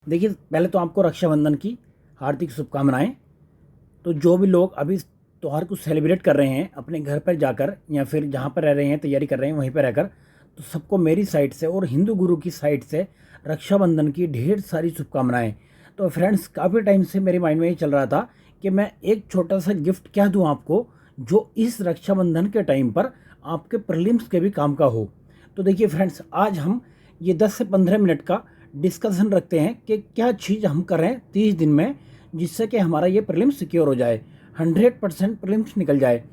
देखिए, पहले तो आपको रक्षाबंधन की हार्दिक शुभकामनाएँ। तो जो भी लोग अभी इस त्योहार को सेलिब्रेट कर रहे हैं अपने घर पर जाकर या फिर जहाँ पर रह रहे हैं तैयारी कर रहे हैं वहीं पर रहकर, तो सबको मेरी साइड से और हिंदू गुरु की साइड से रक्षाबंधन की ढेर सारी शुभकामनाएँ। तो फ्रेंड्स, काफ़ी टाइम से मेरे माइंड में ये चल रहा था कि मैं एक छोटा-सा गिफ्ट क्या दूँ आपको, जो इस रक्षाबंधन के टाइम पर आपके प्रीलिम्स के भी काम का हो। तो देखिए फ्रेंड्स, आज हम ये 10 से 15 मिनट का डिस्कशन रखते हैं कि क्या चीज़ हम करें 30 दिन में, जिससे कि हमारा ये प्रीलिम्स सिक्योर हो जाए, 100% प्रीलिम्स निकल जाए।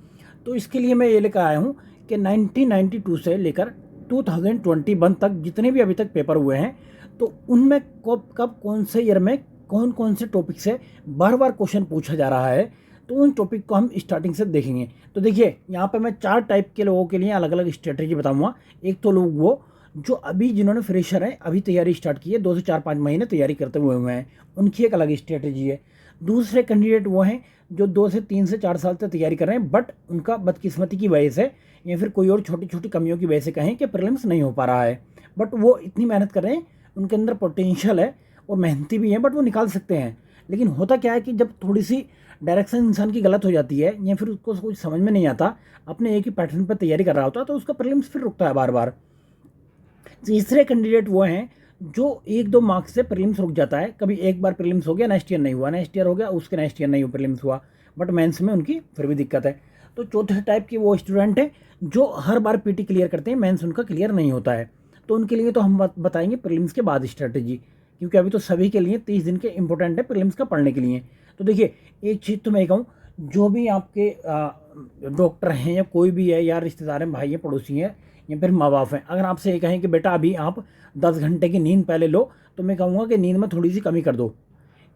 तो इसके लिए मैं ये लेकर आया हूँ कि 1992 से लेकर 2021 तक जितने भी अभी तक पेपर हुए हैं, तो उनमें कब कब कौन से ईयर में कौन कौन से टॉपिक से बार बार क्वेश्चन पूछा जा रहा है, तो उन टॉपिक को हम स्टार्टिंग से देखेंगे। तो देखिए, यहाँ पे मैं 4 टाइप के लोगों के लिए अलग अलग स्ट्रेटजी बताऊँगा। एक तो लोग वो जो अभी जिन्होंने फ्रेशर हैं, अभी तैयारी स्टार्ट की है, 2 से 4-5 महीने तैयारी करते हुए हैं, उनकी एक अलग स्ट्रेटजी है। दूसरे कैंडिडेट वो हैं जो 2 से 3 से 4 साल तक तैयारी कर रहे हैं, बट उनका बदकिस्मती की वजह से या फिर कोई और छोटी छोटी कमियों की वजह से कहें कि प्रीलिम्स नहीं हो पा रहा है, बट वो इतनी मेहनत कर रहे हैं, उनके अंदर पोटेंशियल है और मेहनती भी हैं, बट वो निकाल सकते हैं। लेकिन होता क्या है कि जब थोड़ी सी डायरेक्शन इंसान की गलत हो जाती है या फिर उसको कुछ समझ में नहीं आता, अपने एक ही पैटर्न पर तैयारी कर रहा होता है, तो उसका प्रीलिम्स फिर रुकता है बार बार। तीसरे कैंडिडेट वो हैं जो 1-2 मार्क्स से प्रीलिम्स रुक जाता है। कभी एक बार प्रीलिम्स हो गया, नेक्स्ट ईयर नहीं हुआ, नेक्स्ट ईयर हो गया, उसके नेक्स्ट ईयर नहीं हुआ, प्रीलिम्स हुआ, बट मेंस में उनकी फिर भी दिक्कत है। तो चौथे टाइप की वो स्टूडेंट है जो हर बार पीटी क्लियर करते हैं, मेंस उनका क्लियर नहीं होता है। तो उनके लिए तो हम बताएंगे प्रीलिम्स के बाद स्ट्रेटजी, क्योंकि अभी तो सभी के लिए 30 दिन के इंपॉर्टेंट है प्रीलिम्स का पढ़ने के लिए। तो देखिए, एक चीज़ तो मैं कहूँ, जो भी आपके डॉक्टर हैं या कोई भी है या रिश्तेदार हैं, भाई हैं, पड़ोसी हैं या फिर माँ बाप हैं, अगर आपसे ये कहें कि बेटा अभी आप 10 घंटे की नींद पहले लो, तो मैं कहूँगा कि नींद में थोड़ी सी कमी कर दो।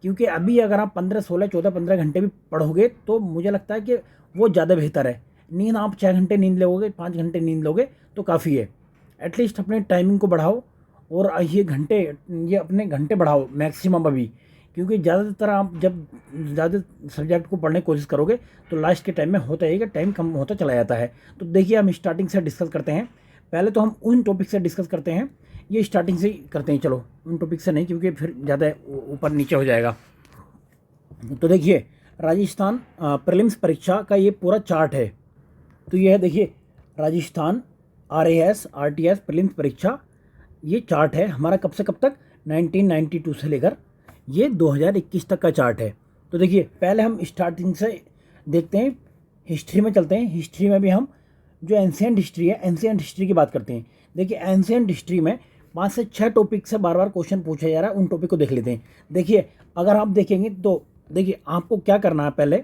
क्योंकि अभी अगर आप 15, 16, 14, 15 घंटे भी पढ़ोगे तो मुझे लगता है कि वो ज़्यादा बेहतर है। नींद आप 6 घंटे नींद लोगे, 5 घंटे नींद लोगे तो काफ़ी है। एटलीस्ट अपने टाइमिंग को बढ़ाओ और ये अपने घंटे बढ़ाओ मैक्सिमम अभी। क्योंकि ज़्यादातर आप जब ज़्यादा सब्जेक्ट को पढ़ने की कोशिश करोगे तो लास्ट के टाइम में होता है कि टाइम कम होता चला जाता है। तो देखिए, हम स्टार्टिंग से डिस्कस करते हैं। पहले तो हम उन टॉपिक से डिस्कस करते हैं, ये स्टार्टिंग से ही करते हैं, चलो उन टॉपिक से नहीं, क्योंकि फिर ज़्यादा ऊपर नीचे हो जाएगा। तो देखिए, राजस्थान प्रीलिम्स परीक्षा का ये पूरा चार्ट है। तो ये है, देखिए, राजस्थान RAS RTS प्रीलिम्स परीक्षा, ये चार्ट है हमारा कब से कब तक, 1992 से लेकर ये 2021 तक का चार्ट है। तो देखिए, पहले हम स्टार्टिंग से देखते हैं, हिस्ट्री में चलते हैं। हिस्ट्री में भी हम जो एंशिएंट हिस्ट्री है, एंशिएंट हिस्ट्री की बात करते हैं। देखिए, एंशिएंट हिस्ट्री में 5 से 6 टॉपिक से बार बार क्वेश्चन पूछा जा रहा है, उन टॉपिक को देख लेते हैं। देखिए, अगर आप देखेंगे तो देखिए, आपको क्या करना है पहले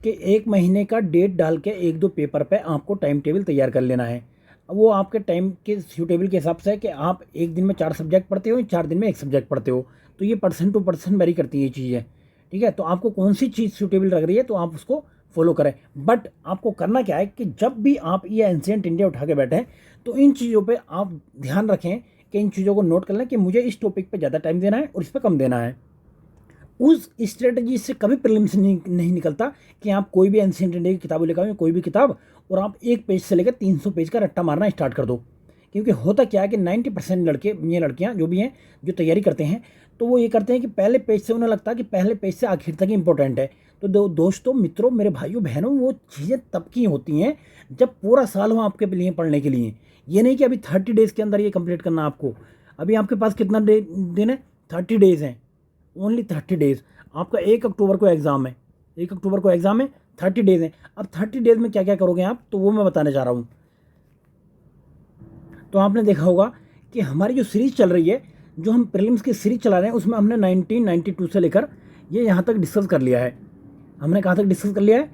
कि 1 महीने का डेट डाल के 1-2 पेपर पे आपको टाइम टेबल तैयार कर लेना है। वो आपके टाइम के सूटेबल के हिसाब से है कि आप एक दिन में 4 सब्जेक्ट पढ़ते हो, 4 दिन में 1 सब्जेक्ट पढ़ते हो, तो ये पर्सन टू पर्सन वेरी करती है ये चीज़ें। ठीक है, तो आपको कौन सी चीज़ सूटेबल लग रही है तो आप उसको फॉलो करें। बट आपको करना क्या है कि जब भी आप ये एंशिएंट इंडिया उठा के बैठें, तो इन चीज़ों पे आप ध्यान रखें कि इन चीज़ों को नोट कर लें कि मुझे इस टॉपिक पे ज़्यादा टाइम देना है और इस पर कम देना है। उस स्ट्रेटजी से कभी प्रीलिम्स नहीं निकलता कि आप कोई भी एंशिएंट इंडिया की किताबें लेकर आओ, कोई भी किताब, और आप एक पेज से लेकर 300 पेज का रट्टा मारना स्टार्ट कर दो। क्योंकि होता क्या है कि 90% लड़के या लड़कियां जो भी हैं जो तैयारी करते हैं, तो वो ये करते हैं कि पहले पेज से उन्हें लगता है कि पहले पेज से आखिर तक इंपॉर्टेंट है। तो दोस्तों, मित्रों, मेरे भाइयों बहनों, वो चीज़ें तब की होती हैं जब पूरा साल हो आपके लिए पढ़ने के लिए। ये नहीं कि अभी 30 डेज़ के अंदर ये कंप्लीट करना आपको। अभी आपके पास कितना दिन है, 30 डेज़ हैं, ओनली 30 डेज़। आपका 1 अक्टूबर को एग्ज़ाम है, 1 अक्टूबर को एग्ज़ाम है, 30 डेज़ हैं। अब 30 डेज़ में क्या क्या करोगे आप, तो वो मैं बताने जा रहा हूँ। तो आपने देखा होगा कि हमारी जो सीरीज़ चल रही है, जो हम प्रीलिम्स की सीरीज़ चला रहे हैं, उसमें हमने 1992 से लेकर ये यहाँ तक डिस्कस कर लिया है। हमने कहाँ तक डिस्कस कर लिया है,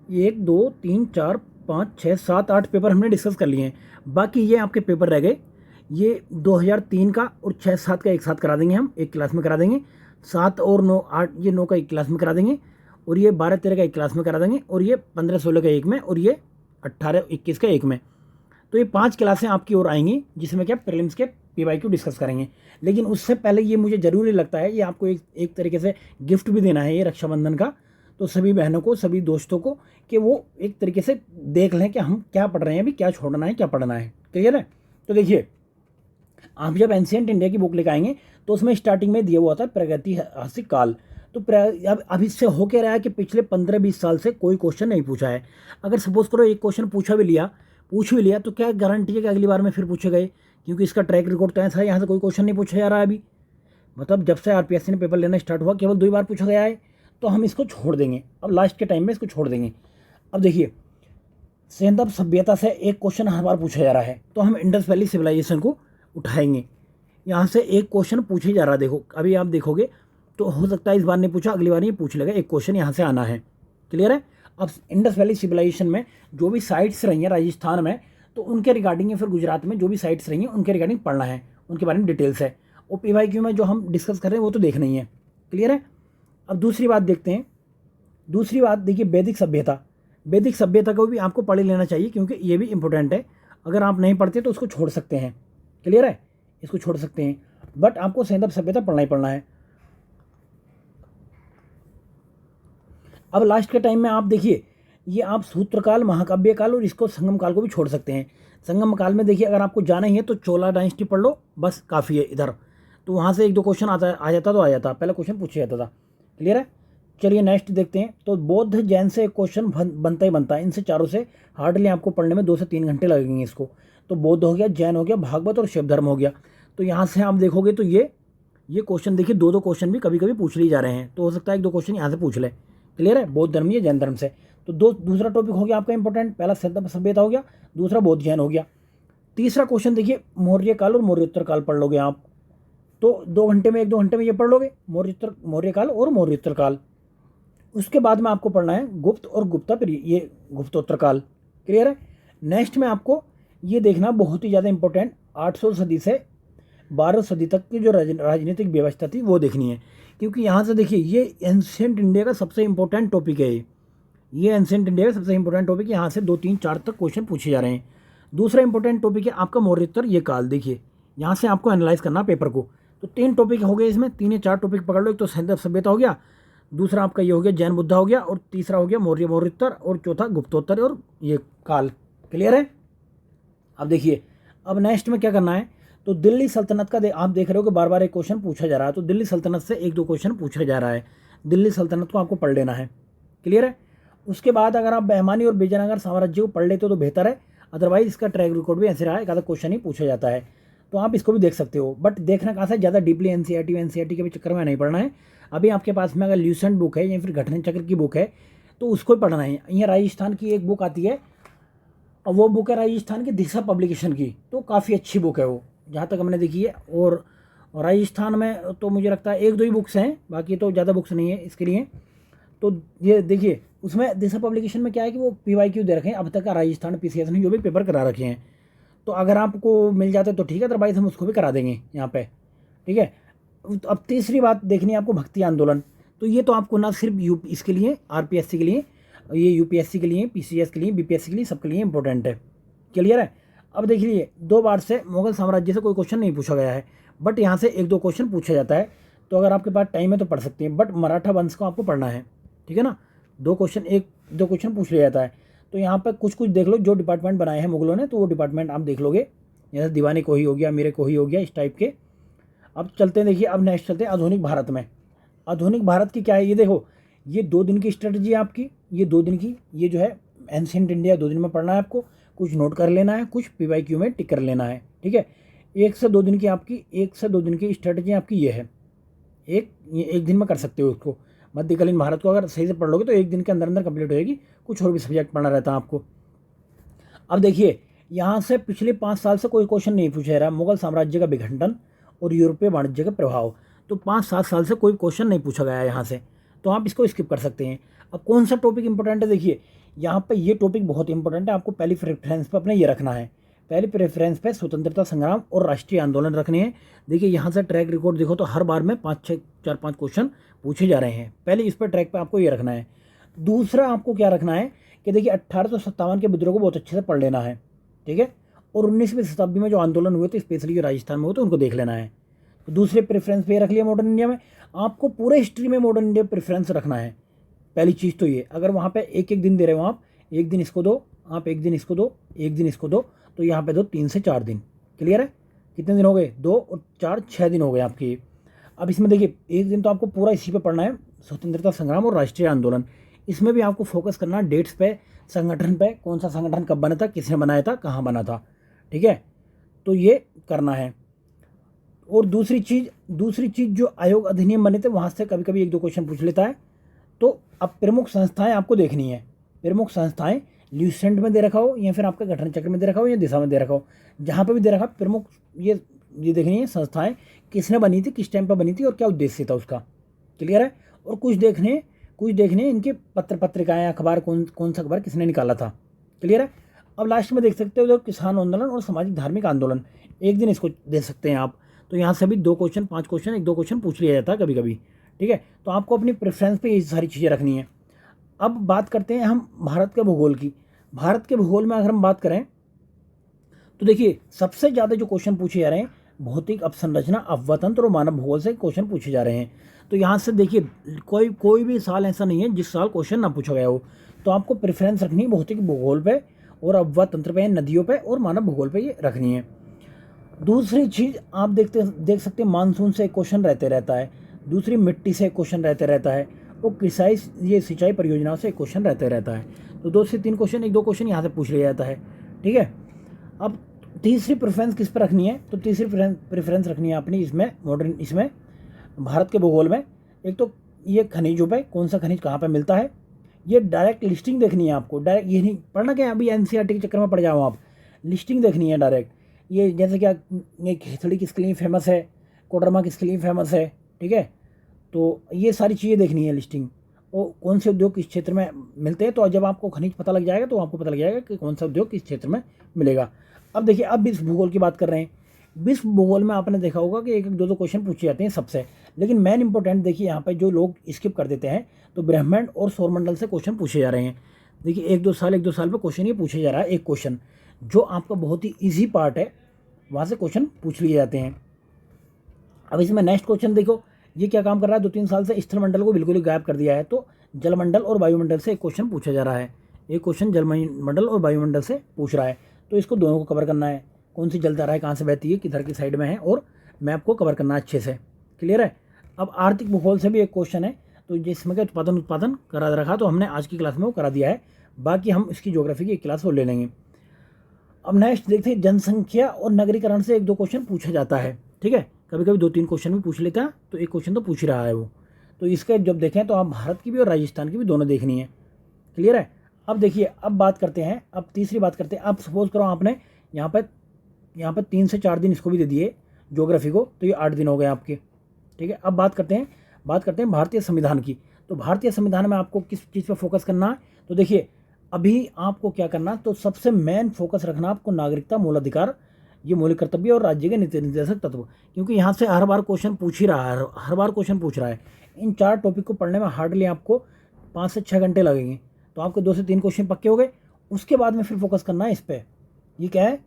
1, 2, 3, 4, 5, 6, 7, 8 पेपर हमने डिस्कस कर लिए हैं। बाकी ये आपके पेपर रह गए, ये 2003 का और 6-7 का एक साथ करा देंगे, हम एक क्लास में करा देंगे। 7 और 9, 8, ये 9 का एक क्लास में करा देंगे, और ये 12-13 का एक क्लास में करा देंगे, और ये 15-16 का एक में, और ये 18-21 का एक में। तो ये 5 क्लासें आपकी ओर आएंगी, जिसमें क्या प्रीलिम्स के PYQ डिस्कस करेंगे। लेकिन उससे पहले ये मुझे ज़रूरी लगता है, ये आपको एक तरीके से गिफ्ट भी देना है ये रक्षाबंधन का, तो सभी बहनों को, सभी दोस्तों को, कि वो एक तरीके से देख लें कि हम क्या पढ़ रहे हैं, अभी क्या छोड़ना है, क्या पढ़ना है। क्लियर है? तो देखिए, आप जब एंशिएंट इंडिया की बुक लेकर आएंगे तो उसमें स्टार्टिंग में दिया हुआ था प्रागैतिहासिक काल। तो अब इससे हो क्या रहा है कि पिछले 15-20 साल से कोई क्वेश्चन नहीं पूछा है। अगर सपोज करो एक क्वेश्चन पूछ भी लिया तो क्या गारंटी है कि अगली बार में फिर पूछे गए, क्योंकि इसका ट्रैक रिकॉर्ड तो ऐसा है, यहाँ से कोई क्वेश्चन नहीं पूछा जा रहा है अभी। मतलब जब से आरपीएससी ने पेपर लेना स्टार्ट हुआ केवल 2 ही बार पूछा गया है, तो हम इसको छोड़ देंगे, अब लास्ट के टाइम में इसको छोड़ देंगे। अब देखिए सेंदब सभ्यता से एक क्वेश्चन हर बार पूछा जा रहा है, तो हम इंडस वैली सिविलाइजेशन को उठाएंगे। यहाँ से एक क्वेश्चन पूछे जा रहा है, देखो अभी आप देखोगे तो हो सकता है इस बार नहीं पूछा, अगली बार ये पूछ लेगा, एक क्वेश्चन यहाँ से आना है। क्लियर है। अब इंडस वैली सिविलाइजेशन में जो भी साइट्स रही हैं राजस्थान में, तो उनके रिगार्डिंग या फिर गुजरात में जो भी साइट्स रही हैं उनके रिगार्डिंग पढ़ना है, उनके बारे में डिटेल्स है। और पीवाईक्यू में जो हम डिस्कस कर रहे हैं वो तो देखना ही है। क्लियर है। अब दूसरी बात देखते हैं। दूसरी बात देखिए वैदिक सभ्यता। वैदिक सभ्यता को भी आपको पढ़ लेना चाहिए, क्योंकि ये भी इंपॉर्टेंट है। अगर आप नहीं पढ़ते तो उसको छोड़ सकते हैं। क्लियर है, इसको छोड़ सकते हैं, बट आपको सेंदब सभ्यता पढ़ना ही पढ़ना है। अब लास्ट के टाइम में आप देखिए, ये आप सूत्रकाल, महाकाव्य काल और इसको संगम काल को भी छोड़ सकते हैं। संगम काल में देखिए अगर आपको जाना ही है तो चोला डायनेस्टी पढ़ लो, बस काफ़ी है इधर। तो वहाँ से 1-2 क्वेश्चन आ जाता, पहला क्वेश्चन पूछा जाता था। क्लियर है। चलिए नेक्स्ट देखते हैं। तो बौद्ध जैन से एक क्वेश्चन बनता ही बनता है। इनसे चारों से हार्डली आपको पढ़ने में 2 से 3 घंटे लगेंगे इसको। तो बौद्ध हो गया, जैन हो गया, भागवत और शिव धर्म हो गया। तो यहाँ से आप देखोगे तो ये क्वेश्चन देखिए 2-2 क्वेश्चन भी कभी कभी पूछ लिए जा रहे हैं, तो हो सकता है 1-2 क्वेश्चन यहाँ से पूछ ले। क्लियर है, बौद्ध धर्म या जैन धर्म से। तो दूसरा टॉपिक हो गया आपका इंपॉर्टेंट, पहला सेंदब सभ्यता हो गया, दूसरा बौद्ध जैन हो गया। तीसरा क्वेश्चन देखिए मौर्य काल और मौर्योत्तर काल पढ़ लोगे आप, तो 2 घंटे में 1-2 घंटे में ये पढ़ लोगे, मौर्य काल और मौर्योत्तर काल। उसके बाद में आपको पढ़ना है गुप्त और ये गुप्तोत्तर काल। क्लियर है। नेक्स्ट में आपको ये देखना बहुत ही ज़्यादा इंपॉर्टेंट, 800 सदी से 12 सदी तक की जो राजनीतिक व्यवस्था थी वो देखनी है, क्योंकि यहाँ से देखिए ये एंशिएंट इंडिया का सबसे इंपॉर्टेंट टॉपिक है। ये एंशिएंट इंडिया का सबसे इंपॉर्टेंट टॉपिक है, यहाँ से 2, 3, 4 तक क्वेश्चन पूछे जा रहे हैं। दूसरा इंपॉर्टेंट टॉपिक है आपका मौर्योत्तर ये काल। देखिए यहाँ से आपको एनालाइज करना पेपर को। तो 3 टॉपिक हो गए इसमें, 3 या 4 टॉपिक पकड़ लो। एक तो सेंदब सभ्यता हो गया, दूसरा आपका ये हो गया जैन बुद्धा हो गया, और तीसरा हो गया मौर्योत्तर, और चौथा गुप्तोत्तर और ये काल। क्लियर है। अब देखिए अब नेक्स्ट में क्या करना है। तो दिल्ली सल्तनत का आप देख रहे हो कि बार बार एक क्वेश्चन पूछा जा रहा है, तो दिल्ली सल्तनत से 1-2 क्वेश्चन पूछा जा रहा है। दिल्ली सल्तनत को आपको पढ़ लेना है। क्लियर है। उसके बाद अगर आप बहमानी और विजयनगर साम्राज्य को पढ़ लेते हो तो बेहतर है, अदरवाइज इसका ट्रैक रिकॉर्ड भी ऐसे रहा है, एक क्वेश्चन ही पूछा जाता है, तो आप इसको भी देख सकते हो। बट देखना कहाँ से, ज़्यादा डीपली एनसीईआरटी के भी चक्कर में नहीं पढ़ना है। अभी आपके पास में अगर ल्यूसेंट बुक है या फिर घटना चक्र की बुक है तो उसको ही पढ़ना है। यहाँ राजस्थान की एक बुक आती है, और वो बुक है राजस्थान की दिशा पब्लिकेशन की, तो काफ़ी अच्छी बुक है वो, जहाँ तक हमने देखी है। और राजस्थान में तो मुझे लगता है 1-2 ही बुक्स हैं, बाकी तो ज़्यादा बुक्स नहीं है इसके लिए। तो ये देखिए उसमें दिशा पब्लिकेशन में क्या है कि वो पीवाईक्यू दे रखे हैं अब तक का, राजस्थान पीसीएस ने जो भी पेपर करा रखे हैं। तो अगर आपको मिल जाते तो ठीक है, अदरवाइज हम उसको भी करा देंगे यहाँ पे। ठीक है। अब तीसरी बात देखनी है आपको भक्ति आंदोलन। तो ये तो आपको ना सिर्फ इसके लिए आरपीएससी के लिए, ये यूपीएससी के लिए, पीसीएस के लिए, बीपीएससी के लिए, सबके लिए इंपॉर्टेंट है। क्लियर है। अब देखिए 2 बार से मुगल साम्राज्य से कोई क्वेश्चन नहीं पूछा गया है, बट यहाँ से 1-2 क्वेश्चन पूछा जाता है। तो अगर आपके पास टाइम है तो पढ़ सकते हैं, बट मराठा वंश को आपको पढ़ना है। ठीक है ना। 2 क्वेश्चन पूछ लिया जाता है। तो यहाँ पर कुछ देख लो जो डिपार्टमेंट बनाए हैं मुगलों ने, तो वो डिपार्टमेंट आप देख लोगे, जैसे दीवानी कोही हो गया, मेरे कोही हो गया, इस टाइप के। अब चलते हैं, देखिए अब नेक्स्ट चलते हैं आधुनिक भारत में। आधुनिक भारत की क्या है ये देखो, ये 2 दिन की स्ट्रेटजी है आपकी, ये 2 दिन की, ये जो है एंशिएंट इंडिया 2 दिन में पढ़ना है आपको, कुछ नोट कर लेना है, कुछ पीवाईक्यू में टिक कर लेना है। ठीक है। 1 से 2 दिन की स्ट्रेटजी आपकी ये है, एक दिन में कर सकते हो उसको। मध्यकालीन भारत को अगर सही से पढ़ लोगे तो 1 दिन के अंदर अंदर कंप्लीट होएगी। कुछ और भी सब्जेक्ट पढ़ना रहता है आपको। अब देखिए यहाँ से पिछले 5 साल से कोई क्वेश्चन नहीं पूछा जा रहा है, मुगल साम्राज्य का विघटन और यूरोपीय वाणिज्य का प्रभाव। तो 5-7 साल से कोई क्वेश्चन नहीं पूछा गया है यहाँ से, तो आप इसको स्किप कर सकते हैं। अब कौन सा टॉपिक इंपॉर्टेंट है, देखिए यहाँ पे ये टॉपिक बहुत इंपॉर्टेंट है, आपको पहली प्रेफरेंस पे अपने ये रखना है। पहली प्रेफरेंस पे स्वतंत्रता संग्राम और राष्ट्रीय आंदोलन रखने हैं। देखिए यहाँ से ट्रैक रिकॉर्ड देखो तो हर बार में 4-5 क्वेश्चन पूछे जा रहे हैं। पहले इस पर ट्रैक पे आपको ये रखना है। दूसरा आपको क्या रखना है कि देखिए 1857 के विद्रोह को बहुत अच्छे से पढ़ लेना है। ठीक है। और 19वीं शताब्दी में जो आंदोलन हुए थे स्पेशली जो राजस्थान में हुए तो उनको देख लेना है। तो दूसरे प्रेफरेंस पे रख लिया मॉडर्न इंडिया में। आपको पूरे हिस्ट्री में मॉडर्न इंडिया प्रेफरेंस रखना है। पहली चीज़ तो ये, अगर वहाँ पे 1-1 दिन दे रहे हो आप, 1 दिन इसको दो, आप 1 दिन इसको दो, 1 दिन इसको दो, तो यहाँ पे दो 3 से 4 दिन। क्लियर है। कितने दिन हो गए, 2 और 4 6 दिन हो गए आपके। अब इसमें देखिए एक दिन तो आपको पूरा इसी पे पढ़ना है, स्वतंत्रता संग्राम और राष्ट्रीय आंदोलन। इसमें भी आपको फोकस करना है डेट्स पे, संगठन पे, कौन सा संगठन कब बना था, किसने बनाया था, कहाँ बना था, ठीक है, तो ये करना है। और दूसरी चीज़ जो आयोग अधिनियम बने थे वहाँ से कभी कभी 1-2 क्वेश्चन पूछ लेता है। तो अब प्रमुख संस्थाएं आपको देखनी है, प्रमुख संस्थाएं ल्यूसेंट में दे रखा हो या फिर आपका गठन चक्र में दे रखा हो या दिशा में दे रखा हो, जहाँ पे भी दे रखा प्रमुख ये देखनी है संस्थाएं किसने बनी थी, किस टाइम पर बनी थी और क्या उद्देश्य था उसका। क्लियर है। और कुछ देखने इनके पत्रिकाएं, अखबार, कौन सा अखबार किसने निकाला था। क्लियर है। अब लास्ट में देख सकते हो जो किसान आंदोलन और सामाजिक धार्मिक आंदोलन, एक दिन इसको दे सकते हैं आप। तो यहाँ से भी 2 क्वेश्चन, 5 क्वेश्चन, 1-2 क्वेश्चन पूछ लिया जाता है कभी कभी, ठीक है। तो आपको अपनी प्रेफरेंस पे ये सारी चीज़ें रखनी है। अब बात करते हैं हम भारत के भूगोल की। भारत के भूगोल में अगर हम बात करें तो देखिए सबसे ज़्यादा जो क्वेश्चन पूछे जा रहे हैं भौतिक अपसंरचना, अपवतंत्र और मानव भूगोल से क्वेश्चन पूछे जा रहे हैं। तो यहाँ से देखिए कोई भी साल ऐसा नहीं है जिस साल क्वेश्चन ना पूछा गया हो। तो आपको प्रेफरेंस रखनी है भौतिक भूगोल पे और अपवतंत्र पे, नदियों पे और मानव भूगोल पे ये रखनी है। दूसरी चीज़ आप देख सकते हैं मानसून से क्वेश्चन रहता है। दूसरी मिट्टी से क्वेश्चन रहता है। और कृषि ये सिंचाई परियोजनाओं से क्वेश्चन रहता है। तो 2 से 3 क्वेश्चन, 1-2 क्वेश्चन यहाँ से पूछ लिया जाता है, ठीक है। अब तीसरी प्रेफरेंस किस पर रखनी है, तो तीसरी प्रेफरेंस रखनी है अपनी इसमें भारत के भूगोल में। एक तो ये खनिजों पे, कौन सा खनिज कहाँ पे मिलता है, ये डायरेक्ट लिस्टिंग देखनी है आपको। डायरेक्ट ये नहीं पढ़ना क्या अभी एनसीईआरटी के चक्कर में पड़ जाओ आप, लिस्टिंग देखनी है डायरेक्ट। ये जैसे क्या खेतड़ी किसके लिए फेमस है, कोडरमा किसके लिए फेमस है, ठीक है। तो ये सारी चीज़ें देखनी है लिस्टिंग, और कौन से उद्योग किस क्षेत्र में मिलते हैं। तो जब आपको खनिज पता लग जाएगा तो आपको पता लग जाएगा कि कौन सा उद्योग किस क्षेत्र में मिलेगा। अब देखिए अब विश्व भूगोल की बात कर रहे हैं। विश्व भूगोल में आपने देखा होगा कि 1-2 क्वेश्चन पूछे जाते हैं सबसे, लेकिन मेन इंपॉर्टेंट देखिए यहाँ पे जो लोग स्किप कर देते हैं, तो ब्रह्मांड और सौरमंडल से क्वेश्चन पूछे जा रहे हैं। देखिए 1-2 साल पे क्वेश्चन ये पूछे जा रहा है, एक क्वेश्चन जो आपका बहुत ही ईजी पार्ट है वहाँ से क्वेश्चन पूछ लिए जाते हैं। अब इसमें नेक्स्ट क्वेश्चन देखो, ये क्या काम कर रहा है, 2-3 साल से स्थलमंडल को बिल्कुल ही गायब कर दिया है। तो जलमंडल और वायुमंडल से एक क्वेश्चन पूछा जा रहा है, एक क्वेश्चन जलमंडल और वायुमंडल से पूछ रहा है। तो इसको दोनों को कवर करना है, कौन सी जलधारा है, कहाँ से बहती है, किधर की साइड में है, और मैप को कवर करना है अच्छे से। क्लियर है। अब आर्थिक भूगोल से भी एक क्वेश्चन है, तो जिसमें क्या उत्पादन करा रखा, तो हमने आज की क्लास में वो करा दिया है। बाकी हम इसकी ज्योग्राफी की एक क्लास वो ले लेंगे। अब नेक्स्ट देखते हैं जनसंख्या और नगरीकरण से 1-2 क्वेश्चन पूछा जाता है, ठीक है। कभी कभी 2-3 क्वेश्चन भी पूछ लेता है, तो एक क्वेश्चन तो पूछ रहा है वो। तो इसके जब देखें तो आप भारत की भी और राजस्थान की भी दोनों देखनी है। क्लियर है। अब देखिए अब बात करते हैं, अब तीसरी बात करते हैं। अब सपोज करो आपने यहाँ पर 3 से 4 दिन इसको भी दे दिए ज्योग्राफी को, तो ये 8 दिन हो गए आपके, ठीक है। अब बात करते हैं भारतीय संविधान की। तो भारतीय संविधान में आपको किस चीज़ पर फोकस करना है, तो देखिए अभी आपको क्या करना, तो सबसे मेन फोकस रखना आपको नागरिकता, मूल अधिकार, ये मौलिक कर्तव्य और राज्य के नीति निर्देशक तत्व, क्योंकि यहाँ से हर बार क्वेश्चन पूछ ही रहा है, हर बार क्वेश्चन पूछ रहा है। इन 4 टॉपिक को पढ़ने में हार्डली आपको 5 से 6 घंटे लगेंगे। तो आपके 2 से 3 क्वेश्चन पक्के हो गए। उसके बाद में फिर फोकस करना है इस पर, ये क्या है,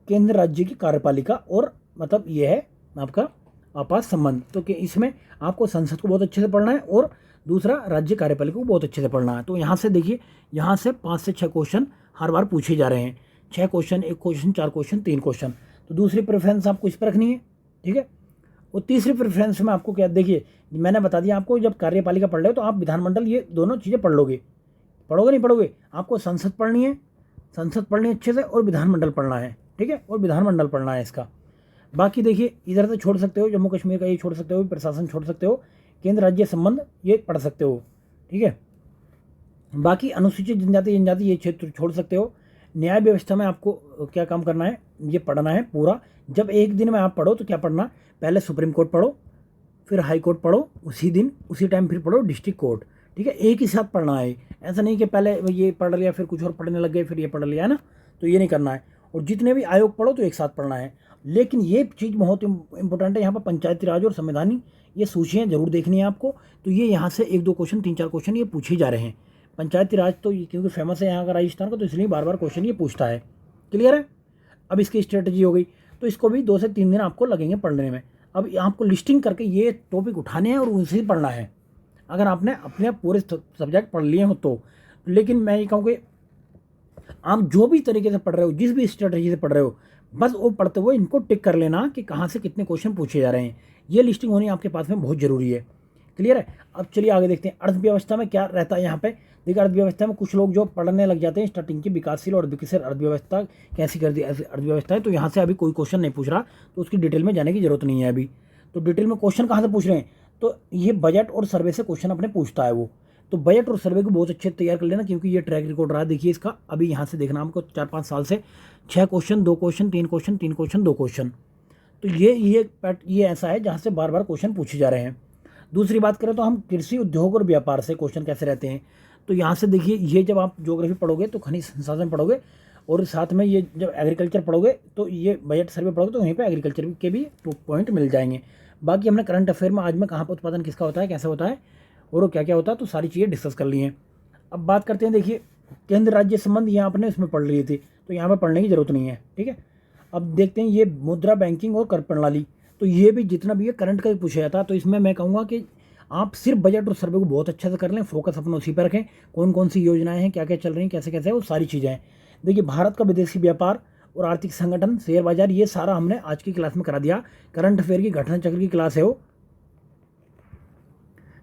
केंद्र राज्य की कार्यपालिका, और मतलब ये है आपका आपात संबंध। तो कि इसमें आपको संसद को बहुत अच्छे से पढ़ना है और दूसरा राज्य कार्यपालिका को बहुत अच्छे से पढ़ना है। तो यहाँ से देखिए, यहाँ से 5 से 6 क्वेश्चन हर बार पूछे जा रहे हैं। 6 क्वेश्चन, 1 क्वेश्चन, 4 क्वेश्चन, 3 क्वेश्चन। तो दूसरी प्रेफरेंस आपको इस पर रखनी है, ठीक है। और तीसरी प्रेफरेंस में आपको क्या, देखिए मैंने बता दिया आपको, जब कार्यपालिका पढ़ रहे हो तो आप विधानमंडल, ये दोनों चीज़ें पढ़ोगे नहीं पढ़ोगे, आपको संसद पढ़नी है अच्छे से, और विधानमंडल पढ़ना है, ठीक है, और विधानमंडल पढ़ना है इसका। बाकी देखिए इधर से छोड़ सकते हो, जम्मू कश्मीर का ये छोड़ सकते हो, प्रशासन छोड़ सकते हो, केंद्र राज्य संबंध ये पढ़ सकते हो, ठीक है। बाकी अनुसूचित जनजाति ये क्षेत्र छोड़ सकते हो। न्याय व्यवस्था में आपको क्या काम करना है, ये पढ़ना है पूरा। जब एक दिन में आप पढ़ो तो क्या पढ़ना, पहले सुप्रीम कोर्ट पढ़ो, फिर हाई कोर्ट पढ़ो, उसी दिन उसी टाइम फिर पढ़ो डिस्ट्रिक्ट कोर्ट, ठीक है। एक ही साथ पढ़ना है, ऐसा नहीं कि पहले ये पढ़ लिया फिर कुछ और पढ़ने लग गए फिर ये पढ़ लिया, है ना। तो ये नहीं करना है। और जितने भी आयोग पढ़ो तो एक साथ पढ़ना है। लेकिन ये चीज़ बहुत इंपॉर्टेंट है, यहाँ पर पंचायती राज और संवैधानिक ये सूचियाँ जरूर देखनी है आपको। तो ये यहाँ से 1-2 क्वेश्चन, 3-4 क्वेश्चन ये पूछे जा रहे हैं। पंचायती राज तो क्योंकि फेमस है यहाँ का राजस्थान का, तो इसलिए बार बार क्वेश्चन ये पूछता है। क्लियर है। अब इसकी स्ट्रेटजी हो गई, तो इसको भी 2 से 3 दिन आपको लगेंगे पढ़ने में। अब आपको लिस्टिंग करके ये टॉपिक उठाने हैं और उनसे पढ़ना है, अगर आपने अपने पूरे सब्जेक्ट पढ़ लिए हो तो। लेकिन मैं ये कहूँ कि आप जो भी तरीके से पढ़ रहे हो, जिस भी स्ट्रेटजी से पढ़ रहे हो, बस वो पढ़ते हुए इनको टिक कर लेना कि कहाँ से कितने क्वेश्चन पूछे जा रहे हैं। ये लिस्टिंग होनी आपके पास में बहुत ज़रूरी है। क्लियर है। अब चलिए आगे देखते हैं अर्थव्यवस्था में क्या रहता है यहाँ पे। देखिए अर्थव्यवस्था में कुछ लोग जो पढ़ने लग जाते हैं स्टार्टिंग की विकासशील और विकसित अर्थव्यवस्था कैसी कर दी अर्थव्यवस्था है, तो यहाँ से अभी कोई क्वेश्चन नहीं पूछ रहा, तो उसकी डिटेल में जाने की जरूरत नहीं है अभी। तो डिटेल में क्वेश्चन कहाँ से पूछ रहे हैं, तो ये बजट और सर्वे से क्वेश्चन अपने पूछता है वो। तो बजट और सर्वे को बहुत अच्छे तैयार कर लेना, क्योंकि ये ट्रैक रिकॉर्ड रहा देखिए इसका। अभी यहाँ से देखना हमको 4-5 साल से 6 question 2 question 3 question 3 question 2 question. तो ये ऐसा है जहाँ से बार बार क्वेश्चन पूछे जा रहे हैं। दूसरी बात करें तो हम कृषि उद्योग और व्यापार से क्वेश्चन कैसे रहते हैं, तो यहाँ से देखिए ये जब आप ज्योग्राफी पढ़ोगे तो खनिज संसाधन पढ़ोगे, और साथ में ये जब एग्रीकल्चर पढ़ोगे तो ये बजट सर्वे पढ़ोगे, तो वहीं पे एग्रीकल्चर के भी 2 पॉइंट मिल जाएंगे। बाकी हमने करंट अफेयर में आज में कहाँ पर उत्पादन किसका होता है, कैसे होता है और वो क्या क्या होता है, तो सारी चीज़ें डिस्कस कर ली हैं। अब बात करते हैं, देखिए केंद्र राज्य संबंध यहाँ आपने इसमें पढ़ ली थी, तो यहाँ पर पढ़ने की जरूरत नहीं है, ठीक है। अब देखते हैं ये मुद्रा बैंकिंग और कर प्रणाली, तो ये भी जितना भी है करंट का ही पूछा जाता है। तो इसमें मैं कहूँगा कि आप सिर्फ बजट और सर्वे को बहुत अच्छे से कर लें, फोकस अपना उसी पर रखें, कौन कौन सी योजनाएं हैं, क्या क्या चल रही हैं, कैसे कैसे है, वो सारी चीज़ें हैं। देखिए भारत का विदेशी व्यापार और आर्थिक संगठन, शेयर बाजार, ये सारा हमने आज की क्लास में करा दिया। करंट अफेयर की घटना चक्र की क्लास है, वो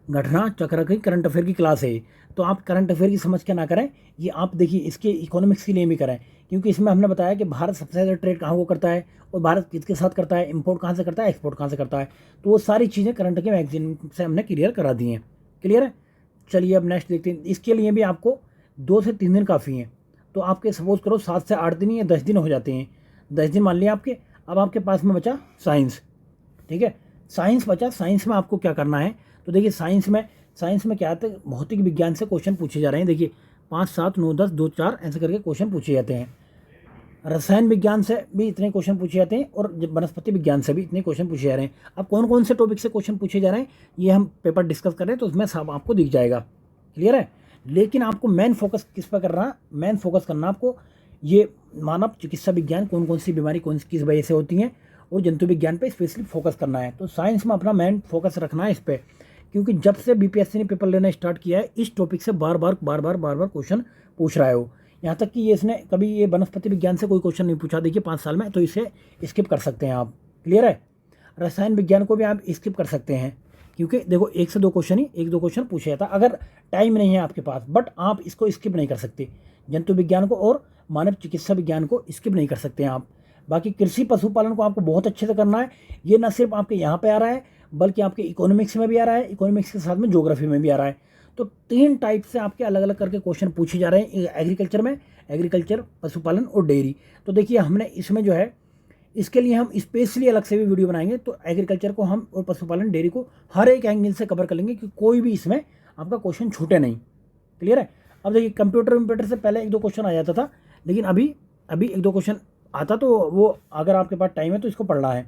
घटना चक्र की करंट अफेयर की क्लास है। तो आप करंट अफेयर की समझ के ना करें, ये आप देखिए इसके इकोनॉमिक्स के लिए भी करें, क्योंकि इसमें हमने बताया कि भारत सबसे ज़्यादा ट्रेड कहाँ को करता है और भारत किसके साथ करता है, इंपोर्ट कहाँ से करता है, एक्सपोर्ट कहाँ से करता है। तो वो सारी चीज़ें करंट के मैगजीन से हमने क्लियर करा दी हैं। क्लियर है। चलिए अब नेक्स्ट देखते हैं। इसके लिए भी आपको 2 से 3 दिन काफ़ी हैं। तो आपके सपोज करो 7 से 8 दिन या 10 दिन हो जाते हैं। 10 दिन मान लिया आपके। अब आपके पास में बचा साइंस, ठीक है, साइंस बचा। साइंस में आपको क्या करना है, तो देखिए साइंस में क्या आता है, भौतिक विज्ञान से क्वेश्चन पूछे जा रहे हैं। देखिए 5, 7, 9, 10, 2, 4 ऐसे करके क्वेश्चन पूछे जाते हैं। रसायन विज्ञान से भी इतने क्वेश्चन पूछे जाते हैं और वनस्पति विज्ञान से भी इतने क्वेश्चन पूछे जा रहे हैं। अब कौन कौन से टॉपिक से क्वेश्चन पूछे जा रहे हैं ये हम पेपर डिस्कस कर रहे हैं, तो उसमें सब आपको दिख जाएगा। क्लियर है। लेकिन आपको मेन फोकस किस पर करना, मेन फोकस करना आपको ये मानव चिकित्सा विज्ञान, कौन कौन सी बीमारी कौन किस वजह से होती हैं, और जंतु विज्ञान पे स्पेशली फोकस करना है। तो साइंस में अपना मेन फोकस रखना है इस पर, क्योंकि जब से बीपीएससी ने पेपर लेना स्टार्ट किया है इस टॉपिक से बार बार क्वेश्चन पूछ रहा है वो। यहाँ तक कि ये इसने कभी ये वनस्पति विज्ञान से कोई क्वेश्चन नहीं पूछा देखिए 5 साल में, तो इसे स्किप कर सकते हैं आप। क्लियर है। रसायन विज्ञान को भी आप स्किप कर सकते हैं, क्योंकि देखो 1 से 2 क्वेश्चन ही 1-2 क्वेश्चन पूछा जाता अगर टाइम नहीं है आपके पास, बट आप इसको स्किप नहीं कर सकते। जंतु विज्ञान को और मानव चिकित्सा विज्ञान को स्किप नहीं कर सकते हैं आप। बाकी कृषि पशुपालन को आपको बहुत अच्छे से करना है। ये न सिर्फ आपके यहाँ पे आ रहा है, बल्कि आपके इकोनॉमिक्स में भी आ रहा है, इकोनॉमिक्स के साथ में ज्योग्राफी में भी आ रहा है। तो 3 टाइप से आपके अलग अलग करके क्वेश्चन पूछे जा रहे हैं एग्रीकल्चर में, एग्रीकल्चर, पशुपालन और डेयरी। तो देखिए हमने इसमें जो है इसके लिए हम स्पेशली अलग से भी वीडियो बनाएंगे। तो एग्रीकल्चर को हम और पशुपालन डेयरी को हर एक एंगल से कवर कर लेंगे कि कोई भी इसमें आपका क्वेश्चन छूटे नहीं। क्लियर है। अब देखिए कंप्यूटर से पहले 1-2 क्वेश्चन आ जाता था, लेकिन अभी 1-2 क्वेश्चन आता, तो वो अगर आपके पास टाइम है तो इसको पढ़ना है।